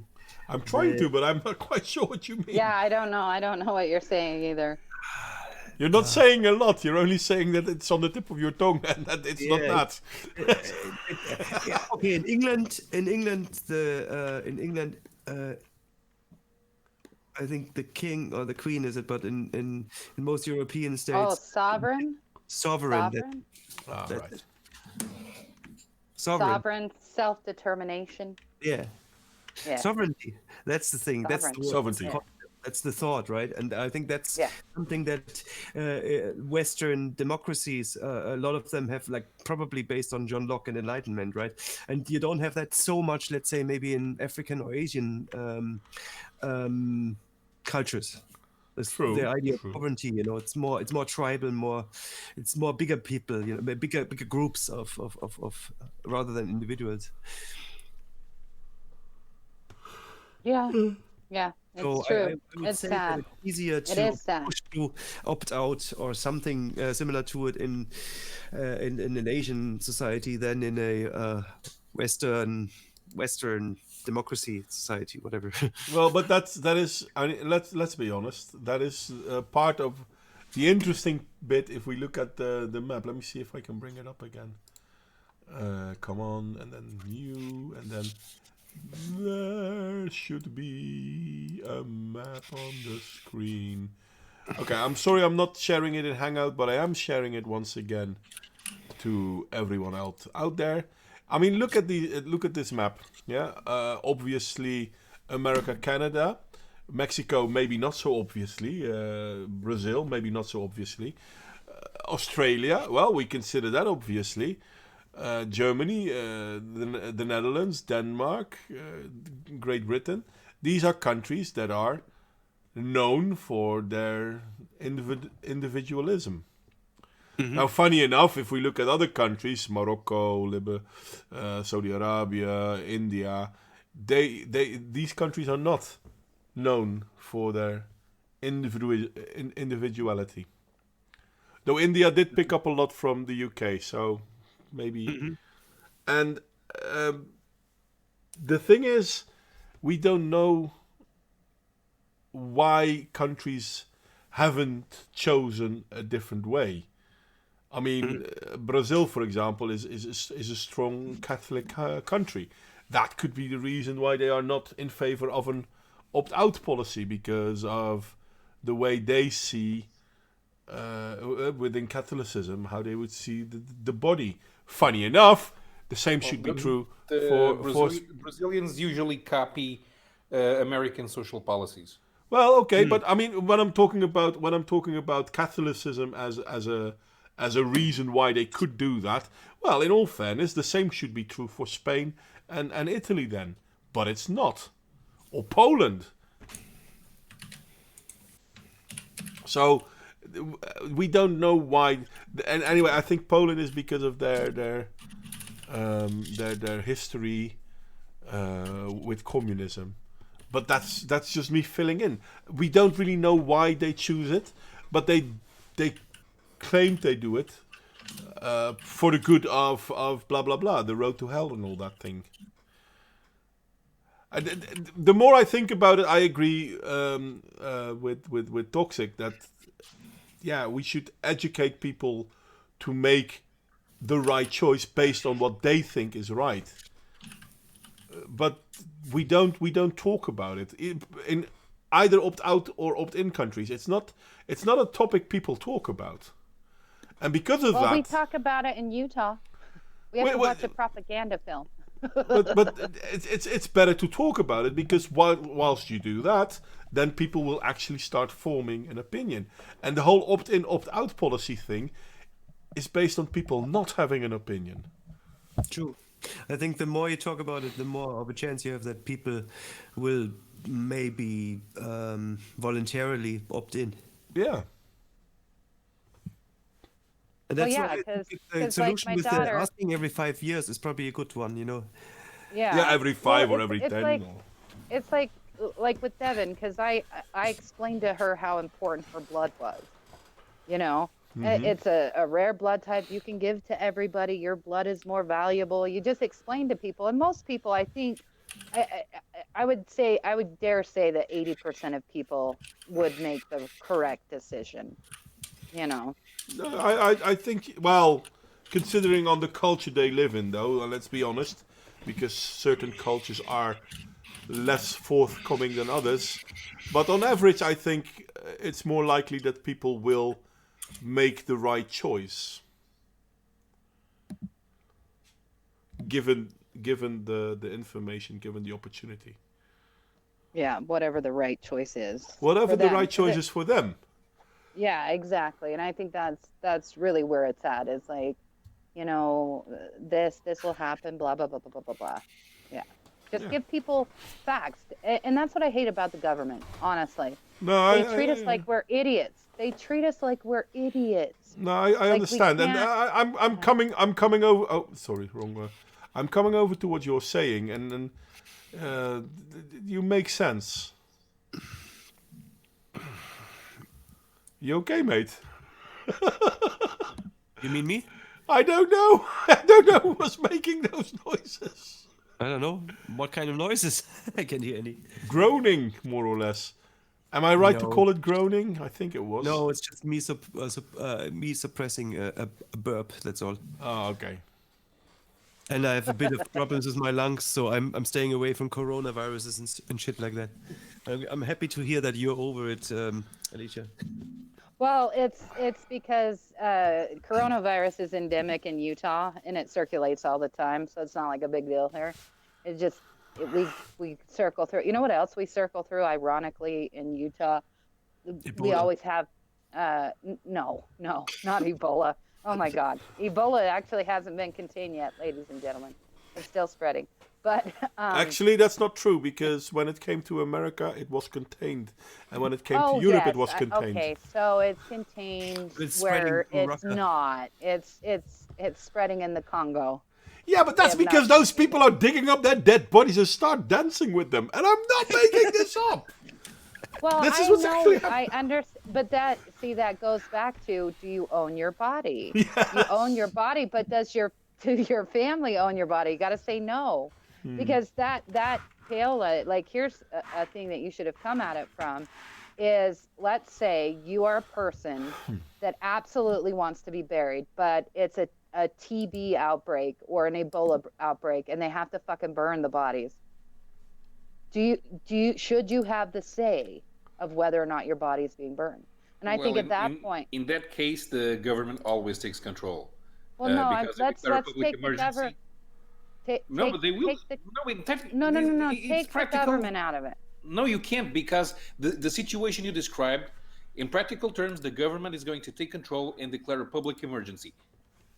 I'm trying to, but I'm not quite sure what you mean. Yeah, I don't know what you're saying either. You're not saying a lot. You're only saying that it's on the tip of your tongue and that it's not Yeah, that. Yeah, okay. In England, I think the king or the queen is it, but in most European Oh, states, sovereign? sovereign. Sovereign? Ah, That- right. Sovereign. Sovereign self-determination. Yeah. Yeah. Sovereignty. That's the thing. That's the word. Sovereignty. Yeah. That's the thought, right? And I think that's Yeah. something that Western democracies, a lot of them have, like, probably based on John Locke and Enlightenment, right? And you don't have that so much, let's say, maybe in African or Asian cultures. It's True, the idea true. of sovereignty, it's more tribal, it's more bigger people, bigger groups of rather than individuals. Yeah. Yeah. It's So true. I would It's say that sad. it's easier It to is sad. push to opt out or something similar to it in an Asian society than in a Western democracy society, whatever. Well, but that is. I mean, let's be honest. That is part of the interesting bit. If we look at the map, let me see if I can bring it up again. Come on, and then new, and then there should be a map on the screen. Okay, I'm sorry I'm not sharing it in Hangout, but I am sharing it once again to everyone else out there. I mean, look at this map. Yeah, obviously America, Canada, Mexico, maybe not so obviously. Brazil, maybe not so obviously. Australia, well, we consider that obviously. Germany, the Netherlands, Denmark, Great Britain. These are countries that are known for their individualism. Now, funny enough, if we look at other countries, Morocco, Saudi Arabia, India, these countries are not known for their individuality. Though India did pick up a lot from the UK, so maybe. And the thing is, we don't know why countries haven't chosen a different way. I mean, Brazil, for example, is a strong Catholic country. That could be the reason why they are not in favor of an opt-out policy, because of the way they see within Catholicism, how they would see the body. Funny enough, the same should be true for Brazilians usually copy American social policies. Well, okay, but I mean, when I'm talking about Catholicism as a reason why they could do that, well, in all fairness, the same should be true for Spain and Italy then, but it's not, or Poland. So we don't know why. And anyway, I think Poland is because of their history with communism. But that's just me filling in. We don't really know why they choose it, but they claim they do it for the good of blah blah blah, the road to hell and all that thing. The more I think about it, I agree with Toxic that we should educate people to make the right choice based on what they think is right. But we don't talk about it in either opt-out or opt-in countries. It's not a topic people talk about, and because of that, we talk about it in Utah. We have to watch a propaganda film. but it's better to talk about it, because whilst you do that, then people will actually start forming an opinion. And the whole opt-in opt-out policy thing is based on people not having an opinion. True. I think the more you talk about it, the more of a chance you have that people will maybe voluntarily opt in. Yeah. And that's Well, why yeah, I think the 'cause, like, solution my with daughter- asking every 5 years is probably a good one, Yeah. Every 5 or Well, every it's 10. like- It's like with Devin, because I explained to her how important her blood was. It's a rare blood type you can give to everybody. Your blood is more valuable. You just explain to people, and most people, I think, I would dare say that 80% of people would make the correct decision. No, I think, well, considering on the culture they live in, though, let's be honest, because certain cultures are less forthcoming than others. But on average, I think it's more likely that people will make the right choice, given the information, given the opportunity. Yeah, whatever the right choice is. Whatever for the them. right choice is for them. Yeah, exactly. And I think that's really where it's at. It's like, this will happen, blah blah blah blah blah blah blah. Yeah. Just give people facts. And that's what I hate about the government, honestly. No, They treat us like we're idiots. They treat us like we're idiots. No, I understand, and I'm coming over. Oh, sorry, wrong word. I'm coming over to what you're saying, and you make sense. You okay, mate? You mean me? I don't know. I don't know who was making those noises. I don't know. What kind of noises? I can't hear any. Groaning, more or less. Am I right to No. call it groaning? I think it was. No, it's just me suppressing a burp. That's all. Oh, okay. And I have a bit of problems with my lungs, so I'm staying away from coronaviruses and shit like that. I'm happy to hear that you're over it, Alicia. Well, it's because coronavirus is endemic in Utah and it circulates all the time, so it's not like a big deal here. It just we circle through. You know what else we circle through? Ironically, in Utah, we Ebola. always have. No, not Ebola. Oh my God, Ebola actually hasn't been contained yet, ladies and gentlemen. It's still spreading. But Actually, that's not true, because when it came to America, it was contained, and when it came to Europe, it was contained. Okay, so it's contained It's spreading where from it's Russia. not. It's spreading in the Congo. Yeah, but that's have because not- those people are digging up their dead bodies and start dancing with them, and I'm not making this up. Well, This is I what's know, actually I understand, but that goes back to: do you own your body? You own your body, but do your family own your body? You got to say no, because that tail, like here's a thing that you should have come at it from, is let's say you are a person that absolutely wants to be buried, but it's a TB outbreak or an Ebola outbreak, and they have to fucking burn the bodies. Should you have the say of whether or not your body is being burned? And I think at that point, in that case, the government always takes control. well, no, because if it's let's a public take the emergency- government. No, but they will. No. It's Take the practical. government out of it. No, you can't, because the situation you described, in practical terms, the government is going to take control and declare a public emergency,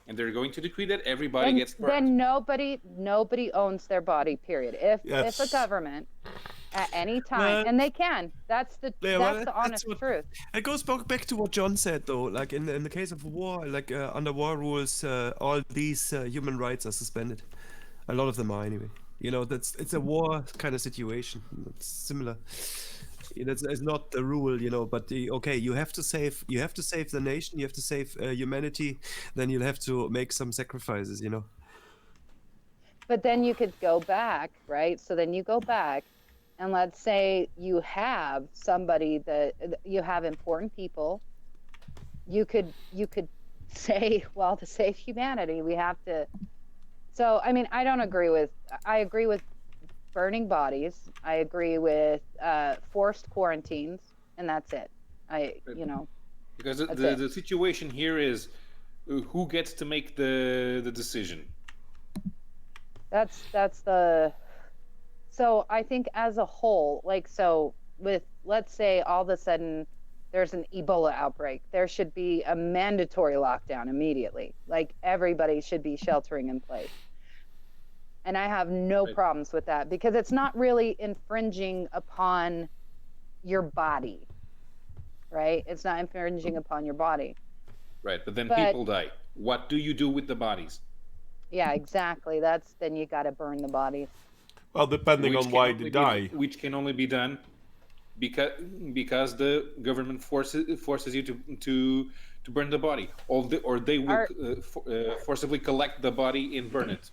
and they're going to decree that everybody gets burned. Then nobody owns their body. Period. If Yes. a government at any time, Well- and they can, that's the honest what- truth. It goes back to what John said, though. Like in the case of war, like under war rules, all these human rights are suspended. A lot of them are, anyway. You know, it's a war kind of situation. It's similar. It's not the rule, you know. But okay, you have to save the nation. You have to save humanity. Then you'll have to make some sacrifices, you know. But then you could go back, right? So then you go back, and let's say you have somebody that you have important people. You could say, well, to save humanity, we have to. So I mean, I agree with burning bodies. I agree with forced quarantines, and that's it. Because That's the, it. the situation here is who gets to make the decision. That's the. So I think as a whole, like, so with, let's say all of a sudden there's an Ebola outbreak, there should be a mandatory lockdown immediately. Like everybody should be sheltering in place. And I have no Right. problems with that because it's not really infringing upon your body, right? It's not infringing upon your body. Right, but then But- people die. What do you do with the bodies? Yeah, exactly. Then you got to burn the bodies. Well, depending on can why only they be- die. which can only be done because the government forces you to burn the body, or they will forcibly collect the body and burn it.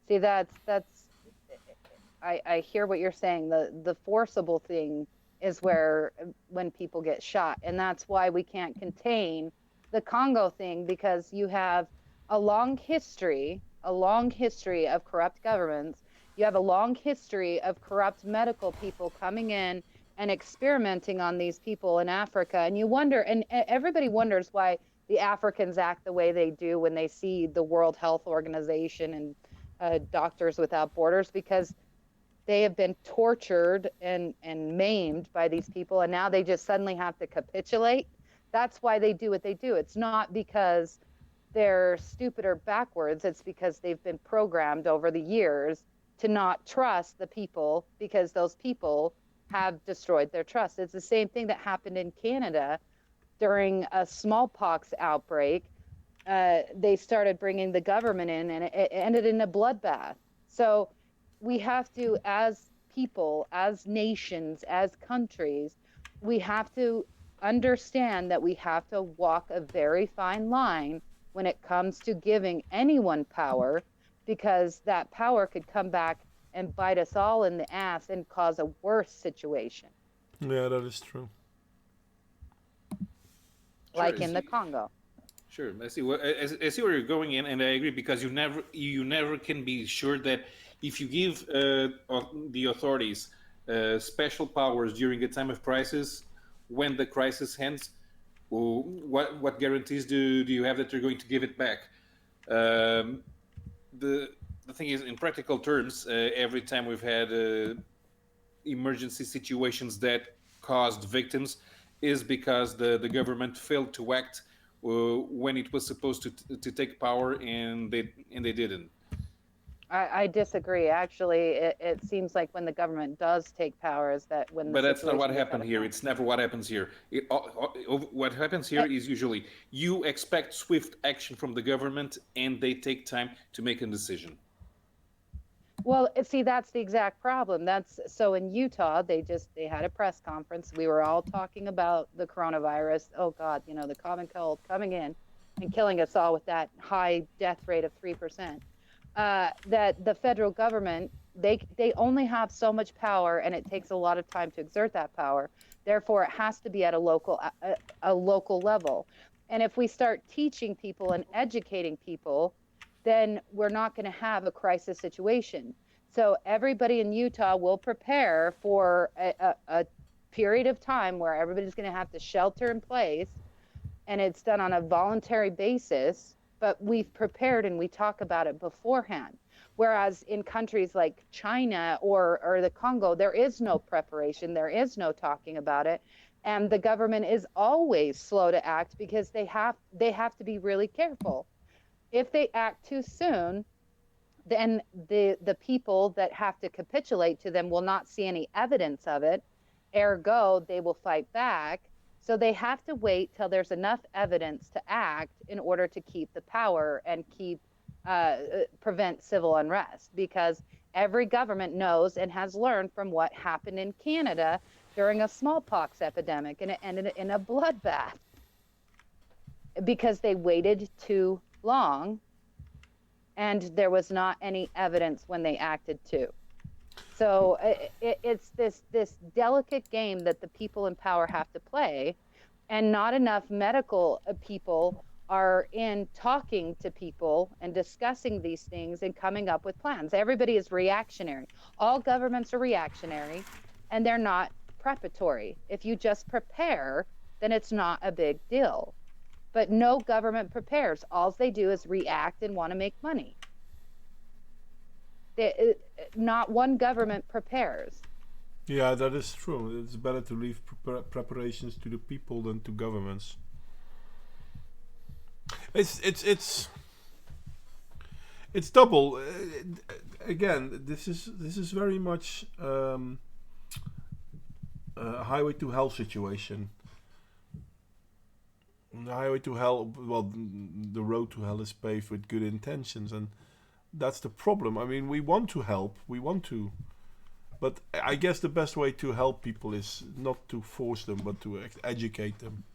See, I hear what you're saying. The forcible thing is where when people get shot, and that's why we can't contain the Congo thing, because you have a long history of corrupt governments. You have a long history of corrupt medical people coming in and experimenting on these people in Africa. And you wonder, and everybody wonders why the Africans act the way they do when they see the World Health Organization and Doctors Without Borders, because they have been tortured and maimed by these people, and now they just suddenly have to capitulate. That's why they do what they do. It's not because they're stupid or backwards. It's because they've been programmed over the years to not trust the people, because those people have destroyed their trust. It's the same thing that happened in Canada during a smallpox outbreak. They started bringing the government in, and it ended in a bloodbath. So we have to, as people, as nations, as countries, we have to understand that we have to walk a very fine line when it comes to giving anyone power, because that power could come back and bite us all in the ass and cause a worse situation, Yeah, that is true. like Sure, in the Congo. Sure, I see where you're going in, and I agree because you never can be sure that if you give the authorities special powers during a time of crisis, when the crisis ends, what guarantees do you have that they're going to give it back? Um, the thing is, in practical terms, every time we've had emergency situations that caused victims is because the government failed to act when it was supposed to take power, and they didn't. I disagree. Actually, it seems like when the government does take power is that when the But that's not what situation gets out happened of here. hand. It's never what happens here. What happens here is usually you expect swift action from the government, and they take time to make a decision. Well, see, that's the exact problem. That's so in Utah, they had a press conference. We were all talking about the coronavirus. Oh God, the common cold coming in and killing us all with that high death rate of 3%. That the federal government, they only have so much power, and it takes a lot of time to exert that power. Therefore, it has to be at a local level. And if we start teaching people and educating people, then we're not going to have a crisis situation. So everybody in Utah will prepare for a period of time where everybody's going to have to shelter in place, and it's done on a voluntary basis, but we've prepared and we talk about it beforehand. Whereas in countries like China or the Congo, there is no preparation, there is no talking about it. And the government is always slow to act because they have to be really careful. If they act too soon, then the people that have to capitulate to them will not see any evidence of it. Ergo, they will fight back. So they have to wait till there's enough evidence to act in order to keep the power and prevent civil unrest. Because every government knows and has learned from what happened in Canada during a smallpox epidemic and it ended in a bloodbath. Because they waited too long, and there was not any evidence when they acted too. So it's this delicate game that the people in power have to play, and not enough medical people are in talking to people and discussing these things and coming up with plans. Everybody is reactionary. All governments are reactionary, and they're not preparatory. If you just prepare, then it's not a big deal. But no government prepares. All they do is react and want to make money. Not one government prepares. Yeah, that is true. It's better to leave preparations to the people than to governments. It's double. Again, this is very much a highway to hell situation. The highway to hell, well, the road to hell is paved with good intentions, and that's the problem. I mean, we want to help, but I guess the best way to help people is not to force them, but to educate them.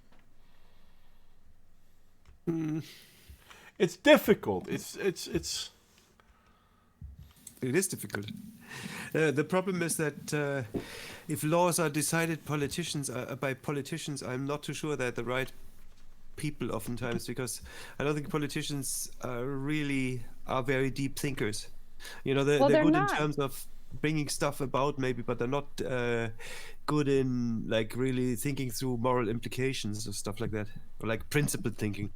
It's difficult. It is difficult. The problem is that if laws are decided by politicians, I'm not too sure they're the right people oftentimes, because I don't think politicians are very deep thinkers. They're good in terms of bringing stuff about maybe, but they're not good in like really thinking through moral implications or stuff like that, or like principled thinking.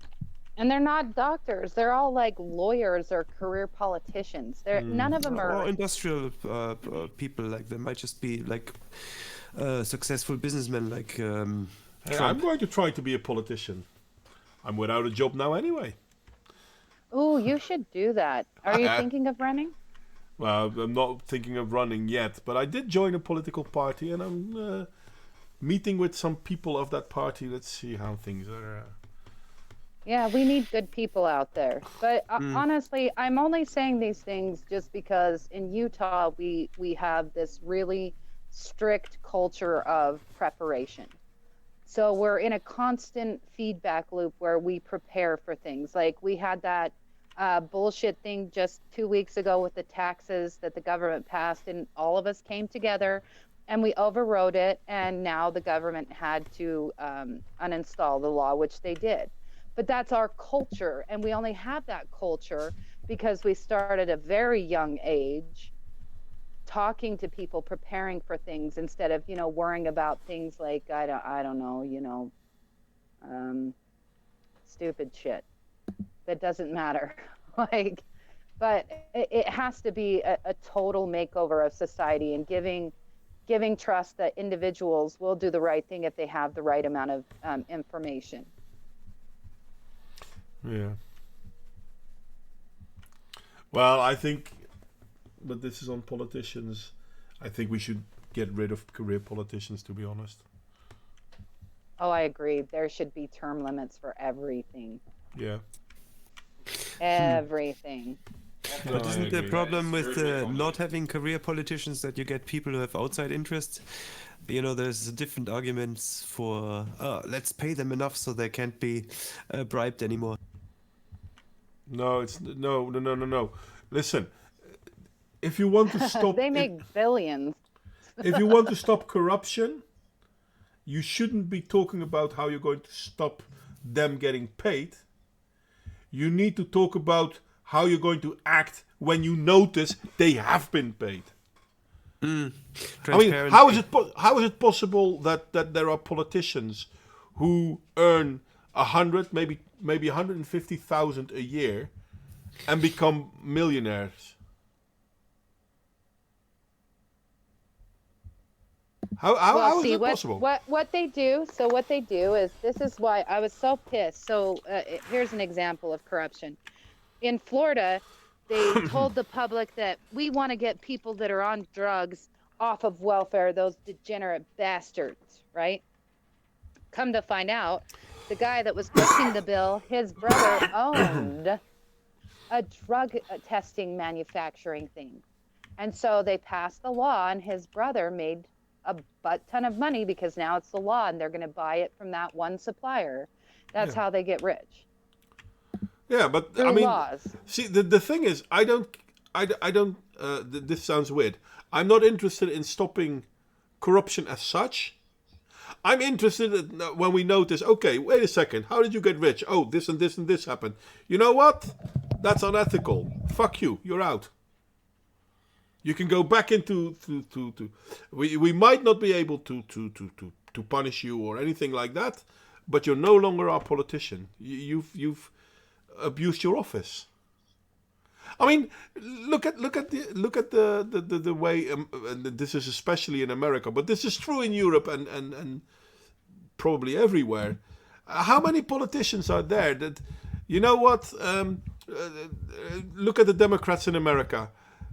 And they're not doctors. They're all like lawyers or career politicians. None of them are. Or industrial people. Like they might just be like successful businessmen, like Trump. I'm going to try to be a politician. I'm without a job now anyway. Oh, you should do that. Are you thinking of running? Well, I'm not thinking of running yet, but I did join a political party, and I'm meeting with some people of that party. Let's see how things are. Yeah, we need good people out there. But honestly, I'm only saying these things just because in Utah, we have this really strict culture of preparation. So we're in a constant feedback loop where we prepare for things. Like we had that bullshit thing just 2 weeks ago with the taxes that the government passed, and all of us came together and we overrode it. And now the government had to uninstall the law, which they did. but that's our culture, and we only have that culture because we start at a very young age talking to people, preparing for things instead of, worrying about things like I don't know, stupid shit that doesn't matter. Like, but it has to be a total makeover of society, and giving trust that individuals will do the right thing if they have the right amount of information. Yeah. Well, I think, but this is on politicians. I think we should get rid of career politicians, to be honest. Oh, I agree. There should be term limits for everything. Yeah. Everything. No, But I isn't the agree. problem with not having career politicians that you get people who have outside interests? There's different arguments for let's pay them enough so they can't be bribed anymore. No, it's no. Listen, if you want to stop, They make billions. if you want to stop corruption, you shouldn't be talking about how you're going to stop them getting paid. You need to talk about how you're going to act when you notice they have been paid. I mean, how is it possible that there are politicians who earn 100, maybe 150,000 a year, and become millionaires? How is it possible? What they do? So what they do is, this is why I was so pissed. So here's an example of corruption. In Florida, they told the public that we want to get people that are on drugs off of welfare, those degenerate bastards, right? Come to find out, the guy that was pushing the bill, his brother owned a drug testing manufacturing thing. And so they passed the law, and his brother made a butt ton of money because now it's the law and they're going to buy it from that one supplier. That's how they get rich. Yeah, but Through I mean, laws. see, the thing is, I don't. This sounds weird. I'm not interested in stopping corruption as such. I'm interested in, when we notice, okay, wait a second, how did you get rich? Oh, this and this and this happened. You know what? That's unethical. Fuck you. You're out. You can go back into we might not be able to punish you or anything like that, but you're no longer our politician. You've abused your office. I mean, look at the way, and this is especially in America, but this is true in Europe and probably everywhere. How many politicians are there that, you know what? Look at the Democrats in America.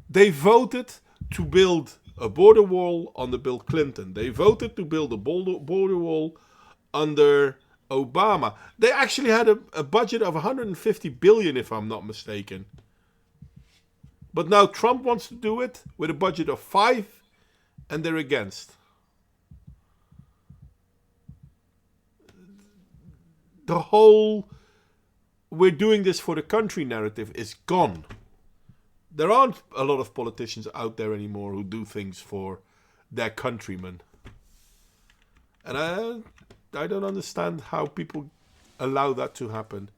They voted to build a border wall under Bill Clinton. They voted to build a border wall under Obama. They actually had a budget of 150 billion, if I'm not mistaken. But now Trump wants to do it with a budget of 5, and they're against. The whole "we're doing this for the country" narrative is gone. There aren't a lot of politicians out there anymore who do things for their countrymen. And I don't understand how people allow that to happen.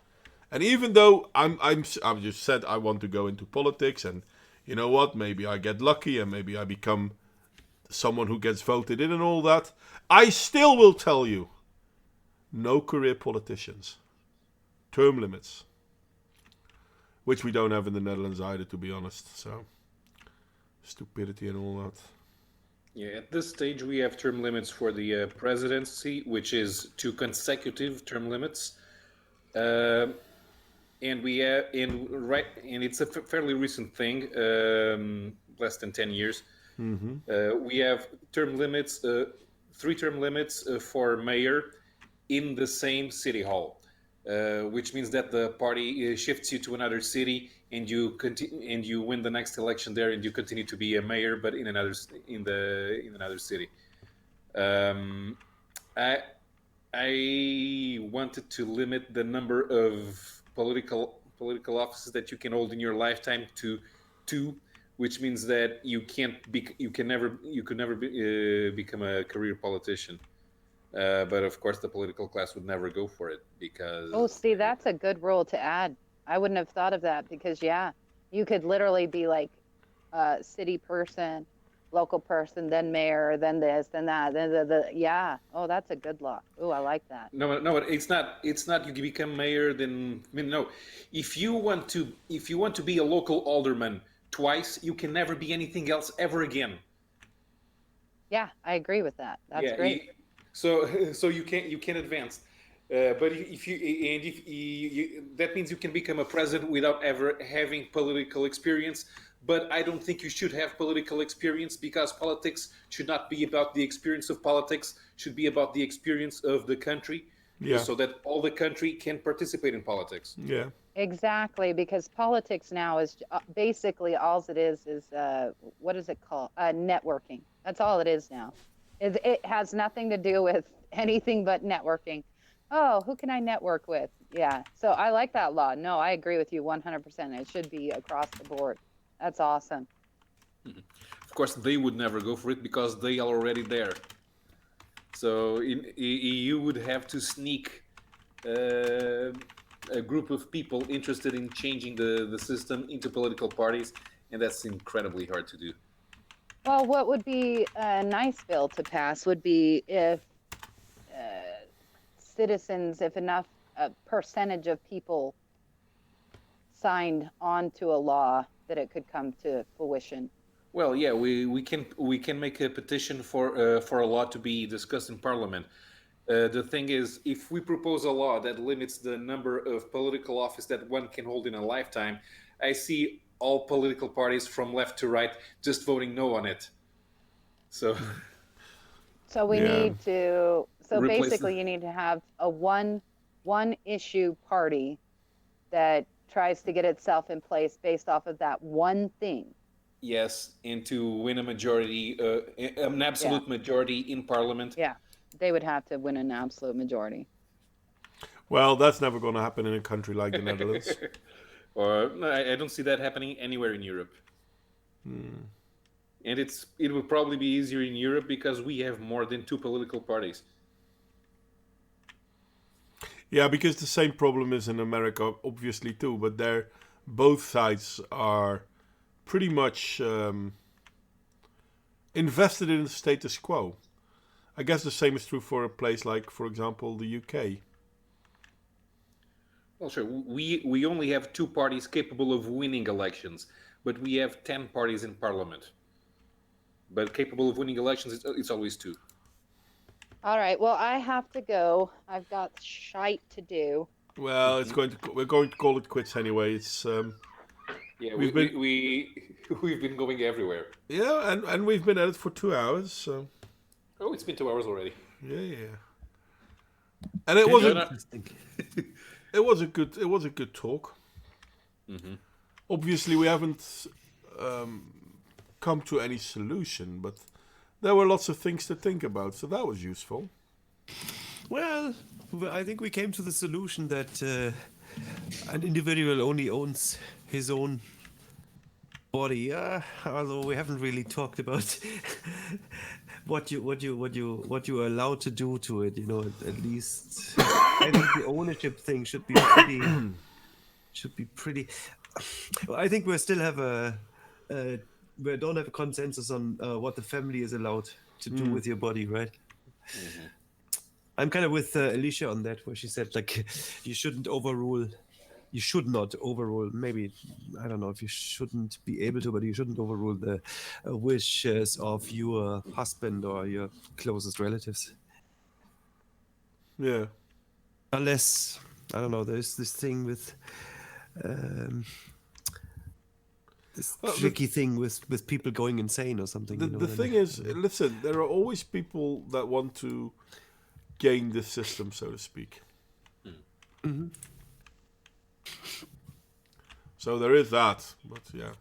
And even though I've just said I want to go into politics, and you know what, maybe I get lucky and maybe I become someone who gets voted in and all that, I still will tell you, no career politicians. Term limits. Which we don't have in the Netherlands either, to be honest. So, stupidity and all that. Yeah, at this stage we have term limits for the presidency, which is 2 consecutive term limits. And we have and it's a fairly recent thing, less than 10 years. Mm-hmm. We have term limits, 3 term limits for mayor in the same city hall, which means that the party shifts you to another city and you win the next election there, and you continue to be a mayor, but in another city. I wanted to limit the number of political offices that you can hold in your lifetime to 2, which means that you could never become a career politician. But of course, the political class would never go for it because. Oh, see, that's a good rule to add. I wouldn't have thought of that because, yeah, you could literally be like a city person, local person, then mayor, then this, then that, then yeah. Oh, that's a good law. Oh, I like that. No, it's not. It's not. You become mayor, then no. If you want to be a local alderman twice, you can never be anything else ever again. Yeah, I agree with that. That's great. So you can advance. But if that means you can become a president without ever having political experience. But I don't think you should have political experience because politics should not be about the experience of politics. Should be about the experience of the country, so that all the country can participate in politics. Yeah. Exactly, because politics now is basically all it is what is it called? Networking. That's all it is now. It has nothing to do with anything but networking. Oh, who can I network with? Yeah. So I like that law. No, I agree with you 100%. It should be across the board. That's awesome. Of course, they would never go for it because they are already there. So you would have to sneak a group of people interested in changing the system into political parties, and that's incredibly hard to do. Well, what would be a nice bill to pass would be if citizens, if enough percentage of people signed on to a law, that it could come to fruition. Well, yeah, we can make a petition for a law to be discussed in Parliament. The thing is, if we propose a law that limits the number of political office that one can hold in a lifetime, I see all political parties from left to right just voting no on it. So we need to. So Replace basically, you need to have a one issue party that tries to get itself in place based off of that one thing. Yes, and to win a majority, an absolute majority in Parliament. Yeah, they would have to win an absolute majority. Well, that's never going to happen in a country like the Netherlands. Or I don't see that happening anywhere in Europe. And it would probably be easier in Europe because we have more than 2 political parties. Yeah, because the same problem is in America, obviously, too. But both sides are pretty much invested in the status quo. I guess the same is true for a place like, for example, the UK. Well, sure. We only have 2 parties capable of winning elections, but we have 10 parties in Parliament. But capable of winning elections, it's always 2. All right. Well, I have to go. I've got shite to do. Well, we're going to call it quits anyway. It's yeah, we've been going everywhere. Yeah, and we've been at it for 2 hours. So. Oh, it's been 2 hours already. Yeah. And it was a good talk. Mm-hmm. Obviously, we haven't come to any solution, but there were lots of things to think about, so that was useful. Well, I think we came to the solution that an individual only owns his own body. Although we haven't really talked about what you are allowed to do to it. You know, at least I think the ownership thing should be pretty. I think we still have we don't have a consensus on what the family is allowed to do with your body, right? Mm-hmm. I'm kind of with Alicia on that, where she said like you should not overrule. Maybe I don't know if you shouldn't be able to, but you shouldn't overrule the wishes of your husband or your closest relatives. Yeah. Unless I don't know, there's this thing with. This tricky thing with people going insane or something. The thing is, listen, there are always people that want to gain the system, so to speak. Mm-hmm. So there is that, but yeah.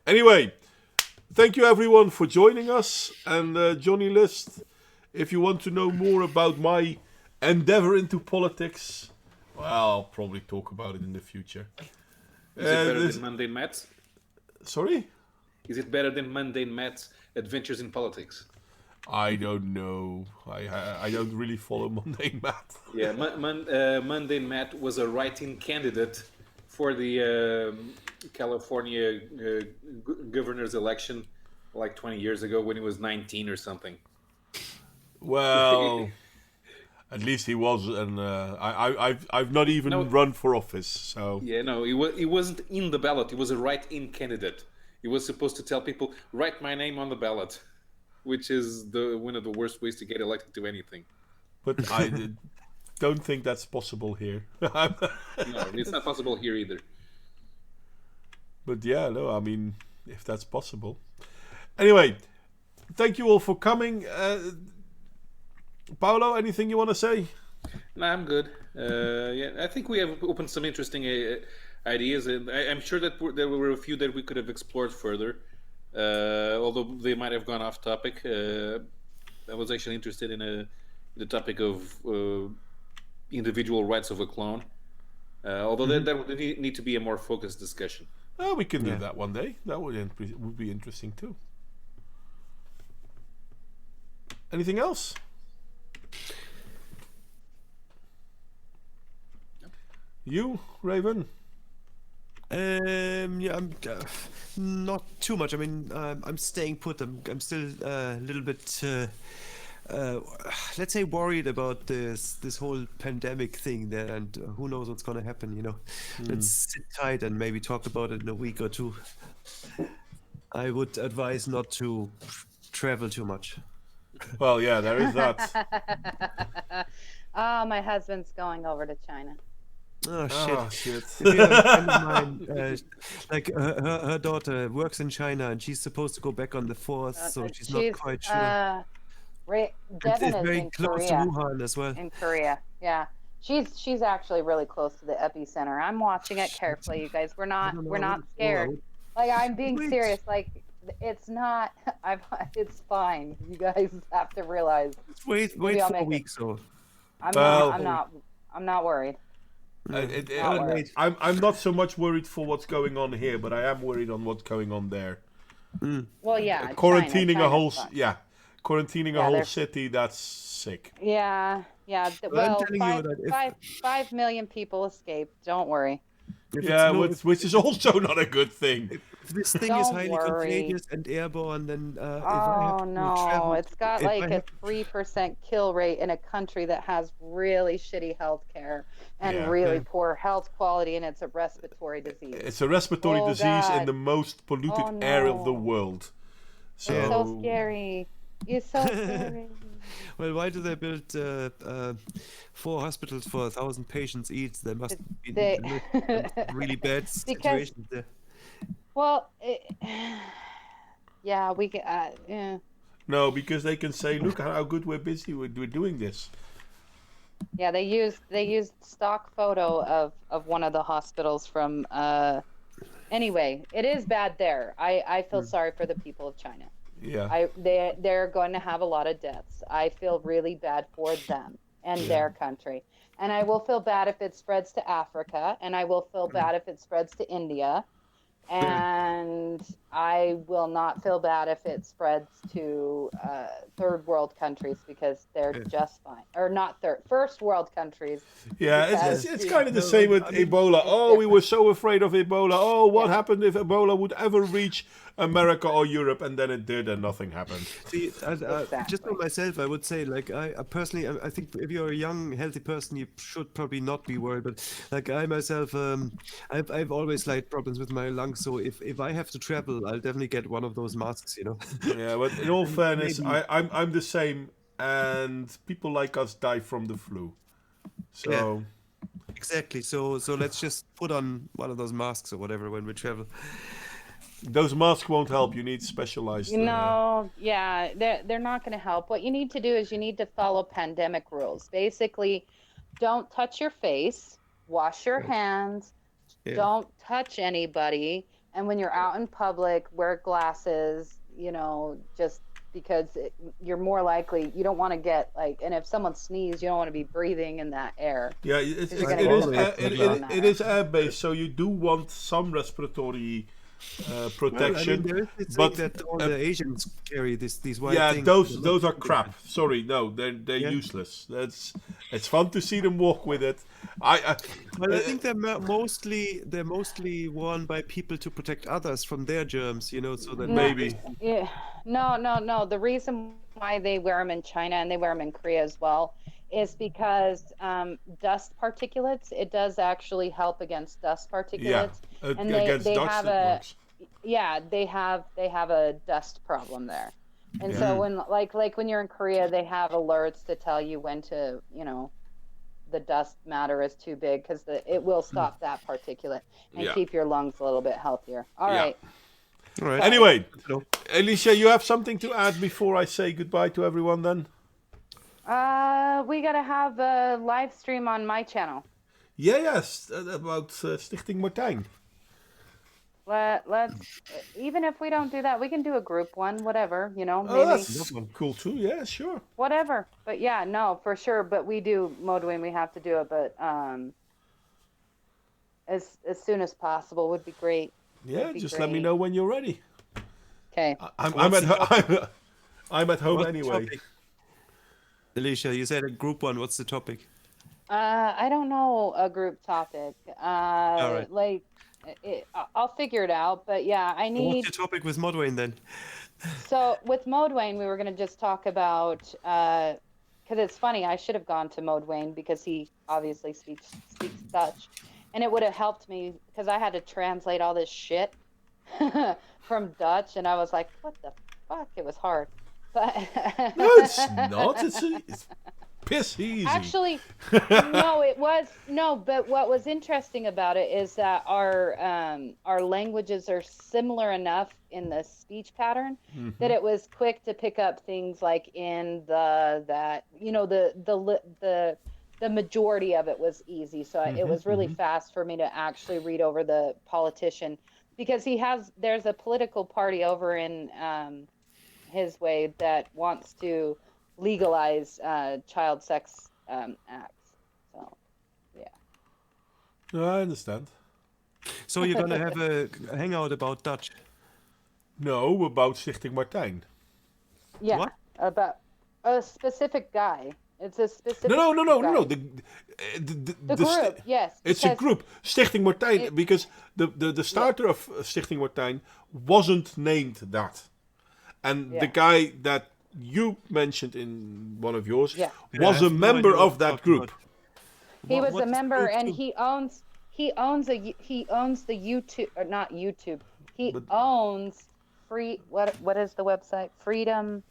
Anyway, thank you everyone for joining us. And Johnny List, if you want to know more about my endeavor into politics, well, I'll probably talk about it in the future. Is it better than Mundane Matt's? Sorry? Is it better than Mundane Matt's Adventures in Politics? I don't know. I don't really follow Mundane Matt. Yeah, Mundane Matt was a write-in candidate for the California governor's election like 20 years ago when he was 19 or something. Well, at least he was, and I've not even run for office, so Yeah, no, he wasn't in the ballot. He was a write-in candidate. He was supposed to tell people, write my name on the ballot, which is one of the worst ways to get elected to anything. but I don't think that's possible here. No, it's not possible here either. But yeah, no, I mean, if that's possible. Anyway, thank you all for coming. Paolo, anything you want to say? No, I'm good. Yeah, I think we have opened some interesting ideas, and I'm sure that there were a few that we could have explored further, although they might have gone off topic. I was actually interested in the topic of individual rights of a clone, although that would need to be a more focused discussion. Oh, we can do that one day. That would be interesting too. Anything else? You, Raven? Yeah, I'm not too much. I mean, I'm staying put. I'm still a little bit, let's say, worried about this whole pandemic thing there, and who knows what's going to happen. You know, let's sit tight and maybe talk about it in a week or two. I would advise not to travel too much. Well, yeah, there is that. Oh, my husband's going over to China. Oh shit! Oh, shit. We have a friend of mine, like her daughter works in China, and she's supposed to go back on the 4th, so she's not quite sure. Devin It's is very in close Korea. to Wuhan as well. In Korea, yeah. She's actually really close to the epicenter. I'm watching it carefully, you guys. We're not scared. Like, I'm being serious. Like, it's not. It's fine. You guys have to realize. Wait Maybe I'll for a make it. week, so. I'm not worried. I'm not so much worried for what's going on here, but I am worried on what's going on there. Well, yeah. Quarantining China a whole, sucks. quarantining a whole city. That's sick. Yeah. Well, I'm telling you that 5 million people escaped. Don't worry. Which is also not a good thing. If this thing is Don't highly worry. contagious and airborne, then if I have Oh to no, travel, it's got if I like a have- 3% kill rate in a country that has really shitty health care and Yeah. really poor health quality, and it's a respiratory disease. It's a respiratory Oh, disease in God. the most polluted Oh, air of the no. world. It's so scary. It's so scary. Well, why do they build 4 hospitals for 1,000 patients each? There must be really bad situations there. Well, yeah, we get. Yeah. No, because they can say, look how good we're busy. We're doing this. Yeah, they used stock photo of one of the hospitals from. Anyway, it is bad there. I feel sorry for the people of China. Yeah. They're going to have a lot of deaths. I feel really bad for them and their country, and I will feel bad if it spreads to Africa, and I will feel bad if it spreads to India, and I will not feel bad if it spreads to third world countries because they're just fine, or not first world countries. Yeah, it's kind of the same with Ebola. Oh, we were so afraid of Ebola. Oh, what happened if Ebola would ever reach America or Europe? And then it did, and nothing happened. See, just for myself, I would say, like, I personally, I think if you're a young, healthy person, you should probably not be worried. But like I myself, I've always like problems with my lungs. So if I have to travel, I'll definitely get one of those masks. You know. Yeah, but in all fairness, Maybe. I'm the same, and people like us die from the flu. So Exactly. So let's just put on one of those masks or whatever when we travel. those masks won't help. You need specialized. No, yeah, they're not going to help. What you need to do is you need to follow pandemic rules. Basically, don't touch your face, wash your hands, don't touch anybody, and when you're out in public, wear glasses, just because you're more likely, you don't want to get and if someone sneezes, you don't want to be breathing in that air. Yeah, it is air-based, so you do want some respiratory protection. Well, I mean, there is this but, thing that all the Asians carry these white yeah, things. those are crap. Sorry, no, they're Yeah. useless. It's fun to see them walk with it. I Well, I think they're mostly worn by people to protect others from their germs, so that Maybe. Yeah. No. The reason why they wear them in China and they wear them in Korea as well is because dust particulates. It does actually help against dust particulates. And against they dust have it a works. they have a dust problem there. And Yeah. so when like when you're in Korea, they have alerts to tell you when to, the dust matter is too big because it will stop that particulate and Yeah. keep your lungs a little bit healthier. All Yeah. right. All right. Anyway, Hello. Alicia, you have something to add before I say goodbye to everyone then? We gotta have a live stream on my channel. Yes, about Stichting Martijn. Let's even if we don't do that, we can do a group one, whatever, maybe Oh, that's cool too. Yeah, sure. whatever. But yeah, no, for sure. But we do Modwin, we have to do it, but as soon as possible would be great. Yeah, That'd be just let me great. know when you're ready. Okay. I'm at home What's the anyway. topic? Alicia, you said a group one. What's the topic? I don't know a group topic. right. Like I'll figure it out. But yeah, I What's need. your topic with Modwayne then? So with Modwayne, we were going to just talk about because it's funny. I should have gone to Modwayne because he obviously speaks Dutch, and it would have helped me because I had to translate all this shit from Dutch, and I was like, "What the fuck?" It was hard. But No, it's not. It's piss easy. actually, no, it was no. But what was interesting about it is that our languages are similar enough in the speech pattern that it was quick to pick up things like in the majority of it was easy. So it was really fast for me to actually read over the politician because there's a political party over in his way that wants to legalize child sex acts. So, yeah. No, I understand. So you're gonna have a hangout about Dutch. No, about Stichting Martijn. Yeah. What? About a specific guy. It's a specific No. guy. The Group, yes. It's a because- group, Stichting Martijn, It- because the starter of Stichting Martijn wasn't named that. And the Yeah. guy that you mentioned in one of yours Yeah. was I a have no member idea what of you're that talking group. about. He What- was a what member, group and do? he owns the YouTube, or not YouTube. He But- owns what is the website? Freedom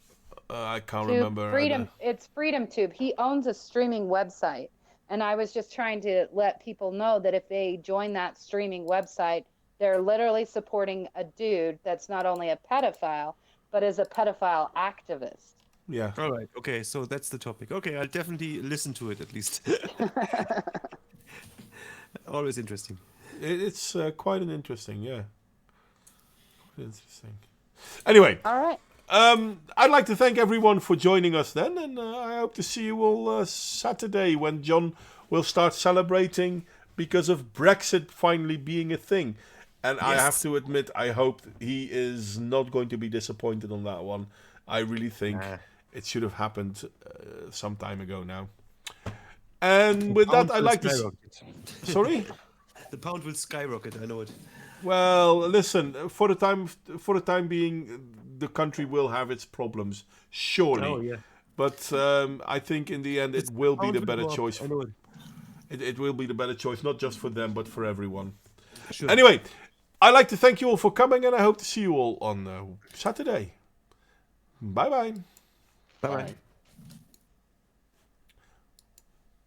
I can't Tube. remember. It's Freedom Tube. He owns a streaming website, and I was just trying to let people know that if they join that streaming website, they're literally supporting a dude that's not only a pedophile, but is a pedophile activist. Yeah. All right. Okay. So that's the topic. Okay, I'll definitely listen to it at least. Always interesting. It's quite an interesting, yeah. Quite interesting. Anyway, All right. I'd like to thank everyone for joining us then, and I hope to see you all Saturday when John will start celebrating because of Brexit finally being a thing. And I have to admit, I hope he is not going to be disappointed on that one. I really think it should have happened some time ago now. And with that, I'd like to... Sorry? The pound will skyrocket. I know it. Well, listen, for the time being, the country will have its problems, surely. Oh yeah. But I think in the end, it will be the better choice. I know it. It will be the better choice, not just for them, but for everyone. Sure. Anyway, I'd like to thank you all for coming, and I hope to see you all on Saturday. Bye-bye. Bye bye.